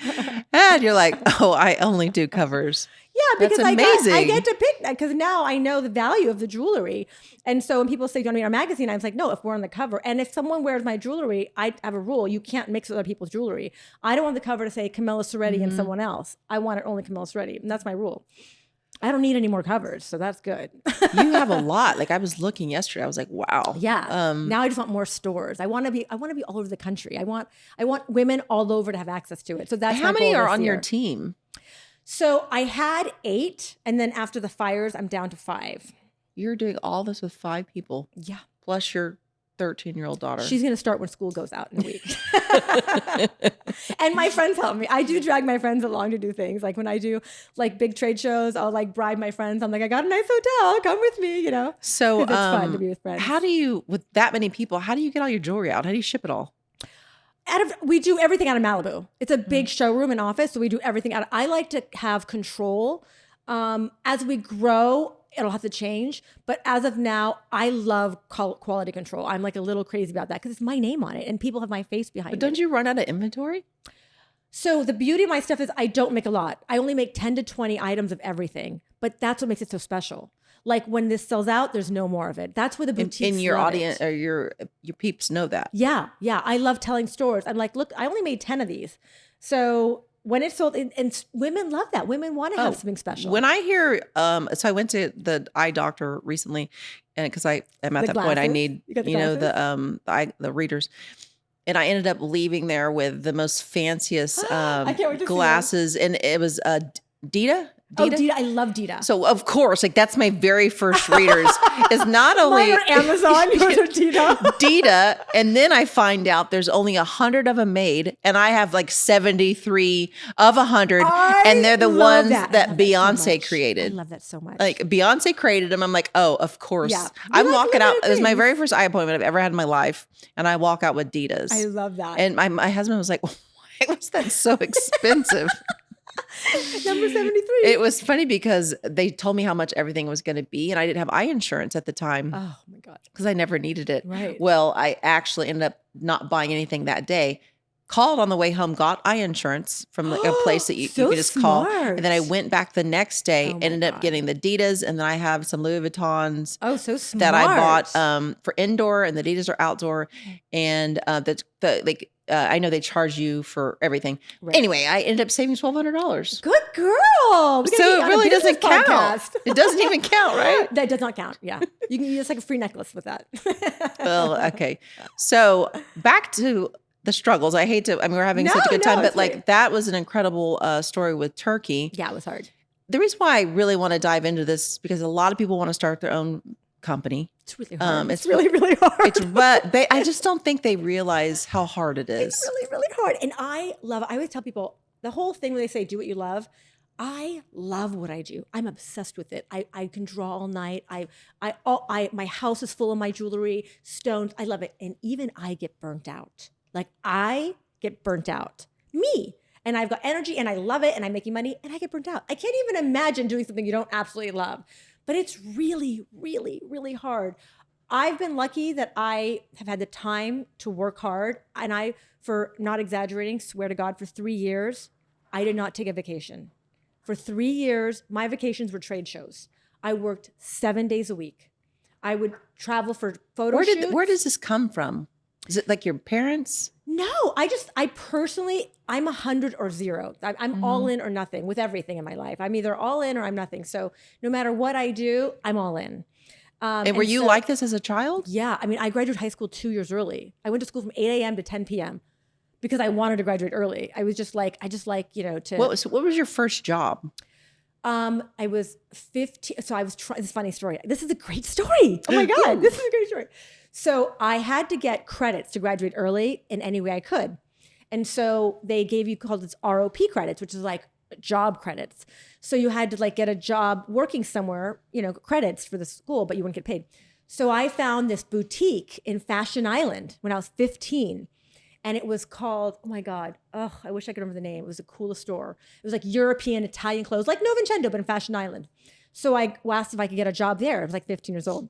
had. You're like, oh, I only do covers. Yeah, because That's amazing. I get to pick that because now I know the value of the jewelry. And so when people say, do you want to be on a magazine? I was like, no, if we're on the cover. And if someone wears my jewelry, I have a rule. You can't mix with other people's jewelry. I don't want the cover to say Camilla Seretti and someone else. I want it only Camilla Seretti. And that's my rule. I don't need any more covers, so that's good. You have a lot. Like I was looking yesterday, I was like, wow. Yeah. Now I just want more stores. I want to be all over the country. I want women all over to have access to it. So that's how my many goal are this on year. your team? So I had 8, and then after the fires, I'm down to 5. You're doing all this with 5 people. Yeah. Plus your 13-year-old daughter. She's going to start when school goes out in a week. And my friends help me. I do drag my friends along to do things. Like when I do big trade shows, I'll bribe my friends. I'm like, I got a nice hotel. Come with me, So it's fun to be with friends. How do you, with that many people, how do you get all your jewelry out? How do you ship it all? We do everything out of Malibu. It's a big showroom and office, so we do everything out. I like to have control. As we grow, it'll have to change. But as of now, I love quality control. I'm a little crazy about that because it's my name on it and people have my face behind it. But don't you run out of inventory? So the beauty of my stuff is I don't make a lot. I only make 10 to 20 items of everything. But that's what makes it so special. Like when this sells out, there's no more of it. That's where the boutiques in your love audience it. or your peeps know that. Yeah. I love telling stores. I'm like, look, I only made 10 of these. So when it's sold, and women love that. Women want to have something special. When I hear, so I went to the eye doctor recently, and because I am at that point, I need the readers, and I ended up leaving there with the most fanciest I can't wait to see glasses, and it was Dita. Oh, Dita. I love Dita. So of course, that's my very first readers is not only Mine are Amazon, yours are Dita. Dita, and then I find out there's only 100 of them made, and I have 73 of 100, and they're the ones that Beyonce created. I love that so much. Beyonce created them. I'm like, oh, of course. Yeah. I'm walking out. It was my very first eye appointment I've ever had in my life, and I walk out with Ditas. I love that. And my husband was like, why was that so expensive? Number 73. It was funny because they told me how much everything was going to be, and I didn't have eye insurance at the time. Oh my God. Because I never needed it. Right. Well, I actually ended up not buying anything that day. Called on the way home, got eye insurance from a place that you could just call. And then I went back the next day and ended up getting the Adidas, and then I have some Louis Vuittons. Oh, so smart. That I bought for indoor, and the Adidas are outdoor. And I know they charge you for everything. Right. Anyway, I ended up saving $1,200. Good girl. We gotta So get it you on a really business doesn't count. podcast. It doesn't even count, right? That does not count. Yeah. You can use like a free necklace with that. Well, okay. So back to the struggles. I hate to, I mean, we're having such a good time, but it's like great. that was an incredible story with turkey. Yeah, it was hard. The reason why I really want to dive into this because a lot of people want to start their own company. It's really hard. It's It's really, really hard. But I just don't think they realize how hard it is. It's really, really hard. And I love it. I always tell people the whole thing when they say do what you love. I love what I do. I'm obsessed with it. I can draw all night. My house is full of my jewelry, stones. I love it. And even I get burnt out. Like I get burnt out. Me. And I've got energy and I love it and I'm making money and I get burnt out. I can't even imagine doing something you don't absolutely love. But it's really, really, really hard. I've been lucky that I have had the time to work hard. And I, for not exaggerating, swear to God, for 3 years, I did not take a vacation. For 3 years, my vacations were trade shows. I worked 7 days a week. I would travel for photo shoots. Where does this come from? Is it like your parents? No, I personally, I'm 100 or 0. I'm all in or nothing with everything in my life. I'm either all in or I'm nothing. So no matter what I do, I'm all in. And were you like this as a child? Yeah. I mean, I graduated high school 2 years early. I went to school from 8 a.m. to 10 p.m. because I wanted to graduate early. I was just like, to. What was your first job? I was 15. So I was trying, this is a funny story. This is a great story. Oh my God, this is a great story. So I had to get credits to graduate early in any way I could. And so they gave you called this ROP credits, which is like job credits. So you had to like get a job working somewhere, credits for the school, but you wouldn't get paid. So I found this boutique in Fashion Island when I was 15. And it was called, oh my God, I wish I could remember the name. It was the coolest store. It was like European, Italian clothes, like Novecento, but in Fashion Island. So I asked if I could get a job there. I was like 15 years old.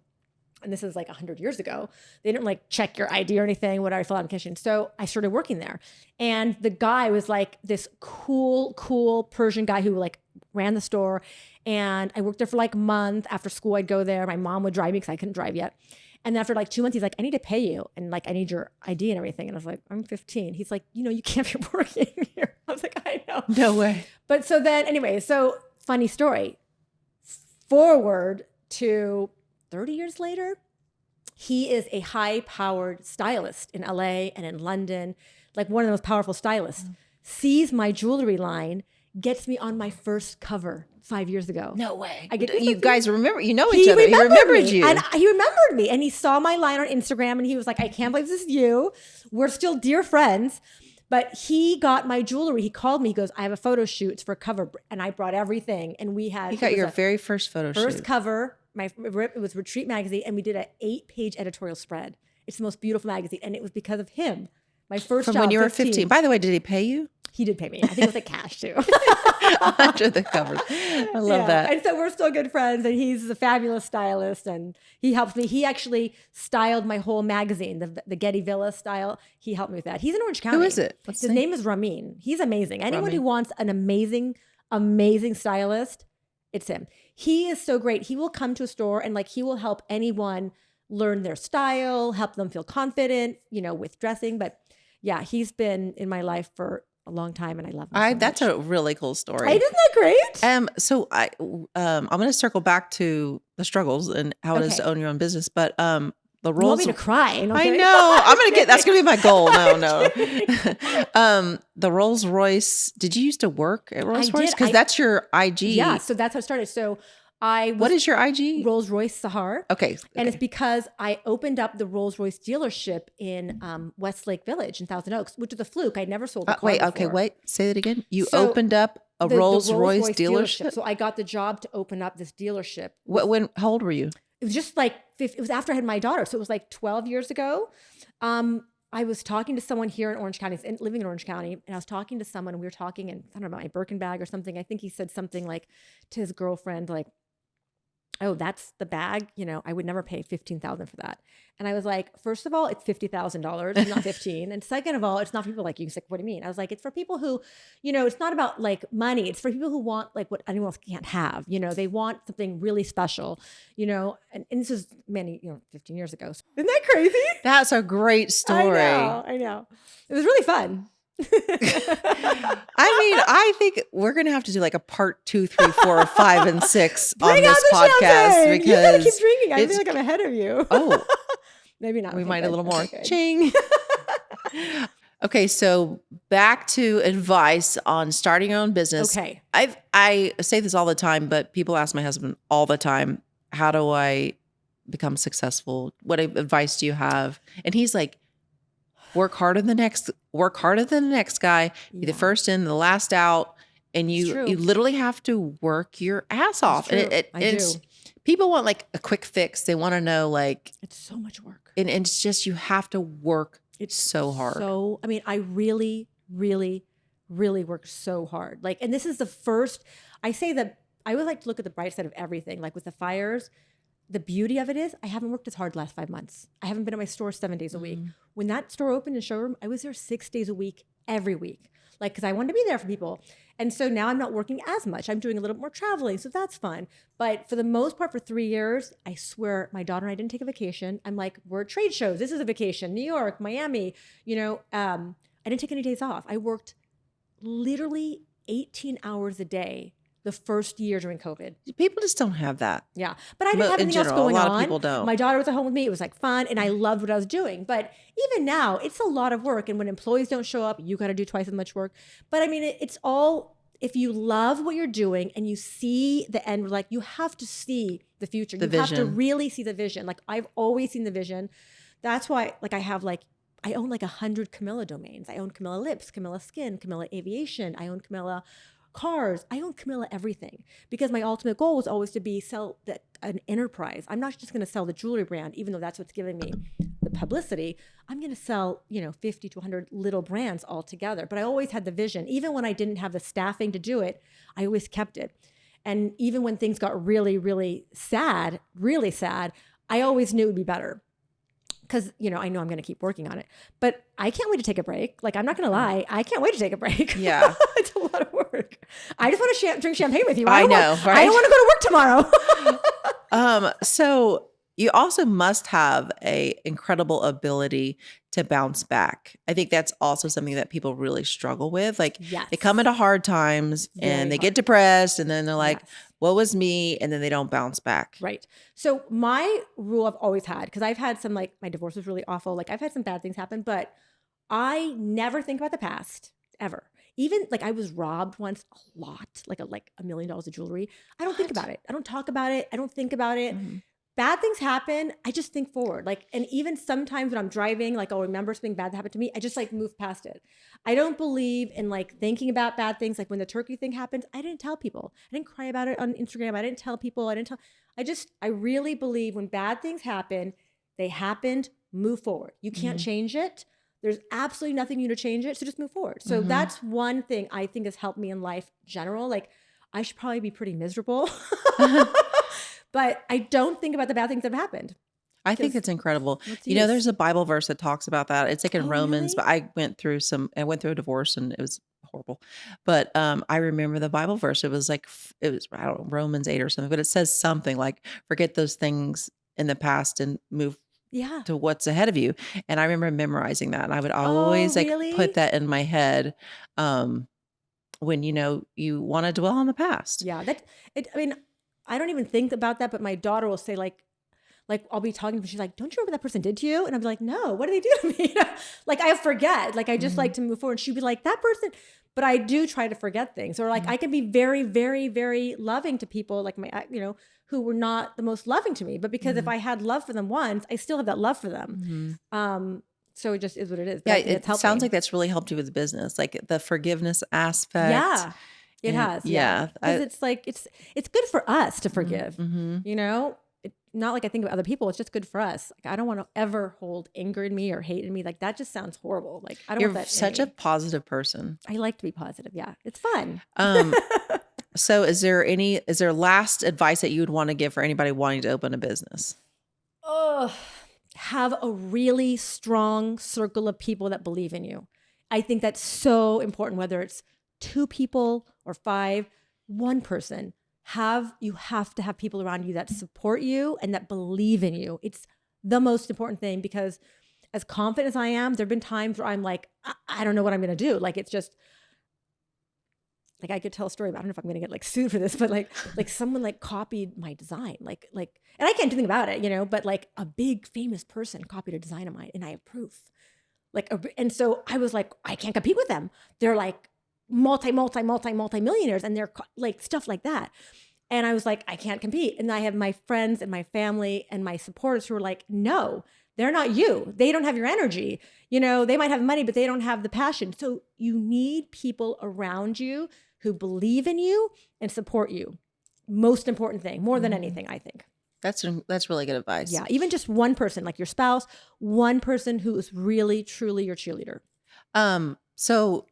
And this is like 100 years ago. They didn't like check your ID or anything, whatever, I filled out an application. So I started working there. And the guy was like this cool Persian guy who like ran the store. And I worked there for like a month. After school, I'd go there. My mom would drive me because I couldn't drive yet. And then after like 2 months, he's like, I need to pay you. And like, I need your ID and everything. And I was like, I'm 15. He's like, you can't be working here. I was like, I know. No way. But so then anyway, so funny story. Forward to 30 years later, he is a high-powered stylist in LA and in London, like one of the most powerful stylists, sees my jewelry line, gets me on my first cover 5 years ago. No way. You guys remember, each other. He remembered you. And he remembered me. And he saw my line on Instagram and he was like, I can't believe this is you. We're still dear friends. But he got my jewelry. He called me. He goes, I have a photo shoot. It's for a cover. And I brought everything. And we had... You got your very first photo shoot. First cover. It was Retreat magazine. And we did an 8-page editorial spread. It's the most beautiful magazine. And it was because of him. My first job, From when you were 15. By the way, did he pay you? He did pay me. I think it was like cash too. Under the covers. I love that. And so we're still good friends and he's a fabulous stylist and he helps me. He actually styled my whole magazine, the Getty Villa style. He helped me with that. He's in Orange County. Who is it? His name is Ramin. He's amazing. Anyone Ramin. who wants an amazing stylist, it's him. He is so great. He will come to a store and like he will help anyone learn their style, help them feel confident, with dressing. But yeah, he's been in my life for a long time and I love him so That's much. a really cool story. Isn't that great? So I'm going to circle back to the struggles and how it is to own your own business, but the You want roles. me to cry? I know. I'm going to that's going to be my goal. No. The Rolls Royce. Did you used to work at Rolls Royce? Because that's your IG. Yeah. So that's how it started. So What is your IG? Rolls Royce Sahar. Okay. And it's because I opened up the Rolls Royce dealership in Westlake Village in Thousand Oaks, which was a fluke. I'd never sold a car before. Say that again. You opened up a Rolls Royce dealership? So I got the job to open up this dealership. How old were you? It was just like, it was after I had my daughter. So it was like 12 years ago. I was talking to someone here in Orange County, living in Orange County, and I was talking to someone and we were talking and I don't know about my Birkin bag or something. I think he said something like to his girlfriend, like, oh, that's the bag. I would never pay $15,000 for that. And I was like, first of all, it's $50,000, not 15. And second of all, it's not for people like you. He's like, what do you mean? I was like, it's for people who, it's not about like money. It's for people who want like what anyone else can't have. They want something really special, and this is 15 years ago. Isn't that crazy? That's a great story. I know. It was really fun. I think we're gonna have to do like a part 2, 3, 4, 5, and 6 on this podcast champagne. because you gotta keep drinking. I feel like I'm ahead of you. Oh, maybe not. We Okay, might good. a little more. Okay, Ching. Okay, so back to advice on starting your own business. Okay. I say this all the time, but people ask my husband all the time, how do I become successful? What advice do you have? And he's like, work harder than the next guy. Be the first in, the last out. And you literally have to work your ass off. And it's people want like a quick fix. They want to know like it's so much work. And it's just you have to work so hard. So I really, really, really work so hard. Like, and this is the first, I say that I would like to look at the bright side of everything. Like with the fires, the beauty of it is I haven't worked as hard the last 5 months. I haven't been at my store 7 days a week. When that store opened in showroom, I was there 6 days a week, every week. Like, cause I wanted to be there for people. And so now I'm not working as much. I'm doing a little more traveling. So that's fun. But for the most part, for 3 years, I swear my daughter and I didn't take a vacation. I'm like, we're at trade shows. This is a vacation. New York, Miami, I didn't take any days off. I worked literally 18 hours a day the first year during COVID. People just don't have that. Yeah. But I didn't have anything else going on. A lot of people don't. My daughter was at home with me. It was like fun and I loved what I was doing. But even now, it's a lot of work. And when employees don't show up, you got to do twice as much work. But it's all, if you love what you're doing and you see the end, like you have to see the future. You have to really see the vision. Like I've always seen the vision. That's why I own like 100 Camilla domains. I own Camilla Lips, Camilla Skin, Camilla Aviation. I own Camilla Cars. I own Camilla everything because my ultimate goal was always to sell an enterprise. I'm not just going to sell the jewelry brand, even though that's what's giving me the publicity. I'm going to sell, 50 to 100 little brands all together. But I always had the vision. Even when I didn't have the staffing to do it, I always kept it. And even when things got really, really sad, I always knew it would be better. Because, I know I'm going to keep working on it. But I can't wait to take a break. Like, I'm not going to lie. I can't wait to take a break. Yeah. It's a lot of work. I just want to drink champagne with you. I know, right? I don't want to go to work tomorrow. So you also must have a incredible ability to bounce back. I think that's also something that people really struggle with. Like they come into hard times and they get depressed and then they're like, what was me? And then they don't bounce back. Right. So my rule I've always had, because I've had some, like my divorce was really awful. Like I've had some bad things happen, but I never think about the past ever. Even like I was robbed once a lot, like $1 million of jewelry. I don't think about it. I don't talk about it. I don't think about it. Mm-hmm. Bad things happen. I just think forward. Like, and even sometimes when I'm driving, like I'll remember something bad that happened to me. I just like move past it. I don't believe in like thinking about bad things. Like when the turkey thing happened, I didn't tell people. I didn't cry about it on Instagram. I didn't tell people. I really believe when bad things happen, they happened, move forward. You can't change it. There's absolutely nothing you to change it. So just move forward. So that's one thing I think has helped me in life general. Like I should probably be pretty miserable. But I don't think about the bad things that have happened. I think it's incredible. There's a Bible verse that talks about that. It's like in Romans, really? but I went through a divorce and it was horrible. But I remember the Bible verse. It was I don't know, Romans 8 or something, but it says something like, forget those things in the past and move to what's ahead of you. And I remember memorizing that. And I would always put that in my head when, you want to dwell on the past. Yeah. I don't even think about that, but my daughter will say like I'll be talking to her. She's like, don't you remember what that person did to you? And I'll be like, no, what did they do to me? Like I forget, like I just like to move forward. She'd be like, that person, but I do try to forget things. Or like I can be very, very, very loving to people like who were not the most loving to me. But because if I had love for them once, I still have that love for them. So it just is what it is. Yeah, it sounds like that's really helped you with the business, like the forgiveness aspect. Yeah. It has. Yeah. Because it's like, it's good for us to forgive, not like I think of other people. It's just good for us. Like, I don't want to ever hold anger in me or hate in me. Like that just sounds horrible. Like I don't want that. You're such a positive person. I like to be positive. Yeah. It's fun. So is there last advice that you would want to give for anybody wanting to open a business? Oh, have a really strong circle of people that believe in you. I think that's so important, whether it's 2 people or 5, 1 person. You have to have people around you that support you and that believe in you. It's the most important thing, because as confident as I am, there've been times where I'm like, I don't know what I'm going to do. Like, it's just like, I could tell a story, but I don't know if I'm going to get like sued for this, but like someone like copied my design, like, and I can't do anything about it, you know, but like a big famous person copied a design of mine and I have proof. And so I was like, I can't compete with them. They're like multi-millionaires, and they're like stuff like that. And I was like, I can't compete. And I have my friends and my family and my supporters who are like, no, they're not you. They don't have your energy. You know, they might have money, but they don't have the passion. So you need people around you who believe in you and support you. Most important thing, more than anything, I think. That's really good advice. Yeah, even just one person, like your spouse, one person who is really, truly your cheerleader. So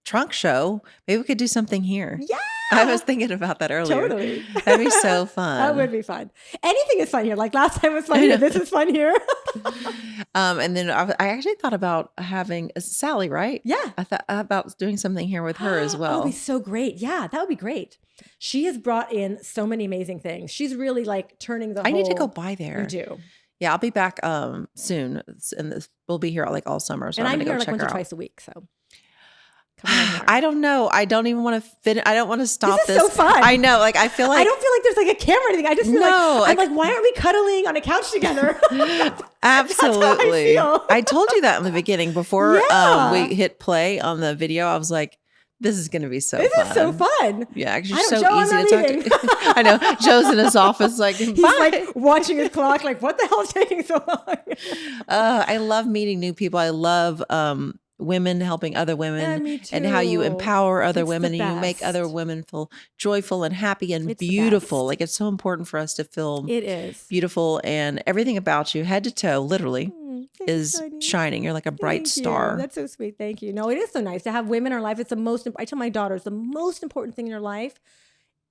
trunk show, maybe we could do something here. Yeah. I was thinking about that earlier. Totally. That'd be so fun. That would be fun. Anything is fun here. Like last time was fun here. This is fun here. And then I actually thought about having Sally, right? Yeah. I thought about doing something here with her as well. That would be so great. Yeah, that would be great. She has brought in so many amazing things. She's really like turning the whole... I need to go by there. You do. Yeah, I'll be back soon. And we'll be here like all summer. So and I'm going to here go like check once her or out. twice a week. So I don't know. I don't even want to fit. I don't want to stop this. Is so fun. I know. Like, I feel like... I don't feel like there's like a camera or anything. I just feel I'm like, why aren't we cuddling on a couch together? Absolutely. That's how I feel. I told you that in the beginning before Yeah. we hit play on the video. I was like, this is going to be so fun. This is so fun. Yeah, because I you're don't- so Joe, I'm easy not to talk leaving. to. I know. Joe's in his office like, He's bye. like watching his clock, like, what the hell is taking so long? I love meeting new people. I love women helping other women, Yeah, me and how you too. empower other It's the women and you make best. other women feel joyful and happy and It's the beautiful. best. Like, it's so important for us to feel It is. beautiful, and everything about you, head to toe, literally, Thanks, is honey. shining. You're like a bright Thank you. star. That's so sweet. Thank you. No, it is so nice to have women in our life. It's the most, I tell my daughters, the most important thing in your life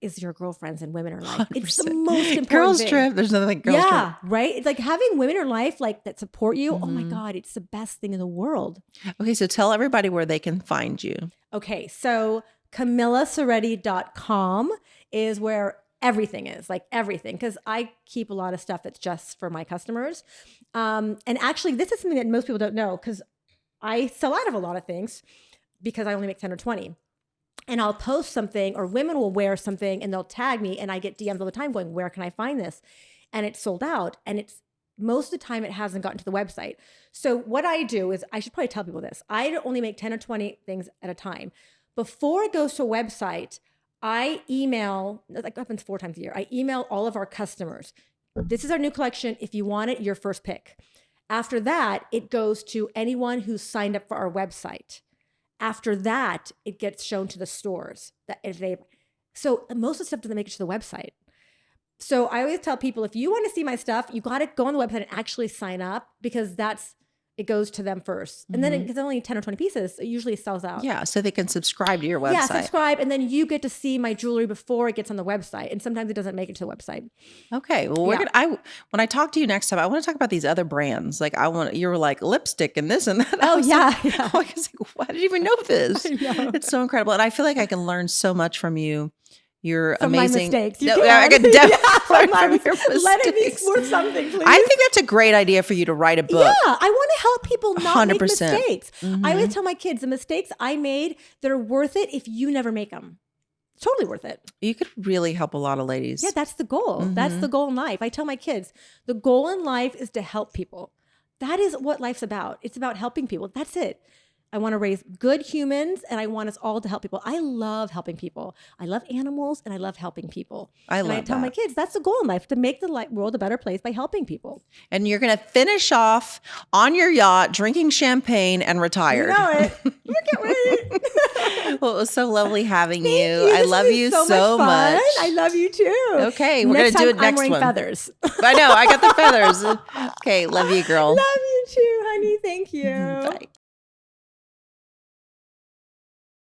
is your girlfriends and women in your life. It's the 100%. most important Girls thing. trip. There's nothing like girls trip. Yeah, right? It's like having women in your life like that support you. Oh my Mhm. God, it's the best thing in the world. Okay, so tell everybody where they can find you. Okay, so CamillaSeretti.com is where everything is, like everything, because I keep a lot of stuff that's just for my customers. And actually, this is something that most people don't know, because I sell out of a lot of things because I only make 10 or 20. And I'll post something, or women will wear something and they'll tag me, and I get DMs all the time going, where can I find this? And it's sold out. And it's most of the time it hasn't gotten to the website. So what I do is, I should probably tell people this. I only make 10 or 20 things at a time. Before it goes to a website, I email, like happens 4 times a year. I email all of our customers. This is our new collection. If you want it, your first pick. After that, it goes to anyone who's signed up for our website. After that, it gets shown to the stores. So most of the stuff doesn't make it to the website. So I always tell people, if you want to see my stuff, you got to go on the website and actually sign up, because it goes to them first. And then it's only 10 or 20 pieces, it usually sells out. Yeah, so they can subscribe to your website. Yeah, subscribe, and then you get to see my jewelry before it gets on the website. And sometimes it doesn't make it to the website. Okay, well, Yeah. when I talk to you next time, I want to talk about these other brands. Like, you were like lipstick and this and that. Oh, yeah. I was like, why did you even know this? I know. It's so incredible, and I feel like I can learn so much from you. You're From amazing. my mistakes. You No, can. yeah, I can definitely learn From my from your mistakes. Let it mistakes. be worth something, please. I think that's a great idea for you to write a book. Yeah, I want to help people not make 100%. mistakes. I always tell my kids, the mistakes I made, they're worth it if you never make them. Totally worth it. You could really help a lot of ladies. Yeah, that's the goal. That's the goal in life. I tell my kids, the goal in life is to help people. That is what life's about. It's about helping people. That's it. I want to raise good humans, and I want us all to help people. I love helping people. I love animals, and I love helping people. I and love I tell my that. kids, that's the goal in life, to make the world a better place by helping people. And you're going to finish off on your yacht drinking champagne and retired. You know it. I can't wait. Well, it was so lovely having Thank you. I This love was you so so much. fun. I love you too. Okay, we're going to do it time, next I'm wearing one. feathers. I know, I got the feathers. Okay, love you, girl. Love you too, honey. Thank you. Bye.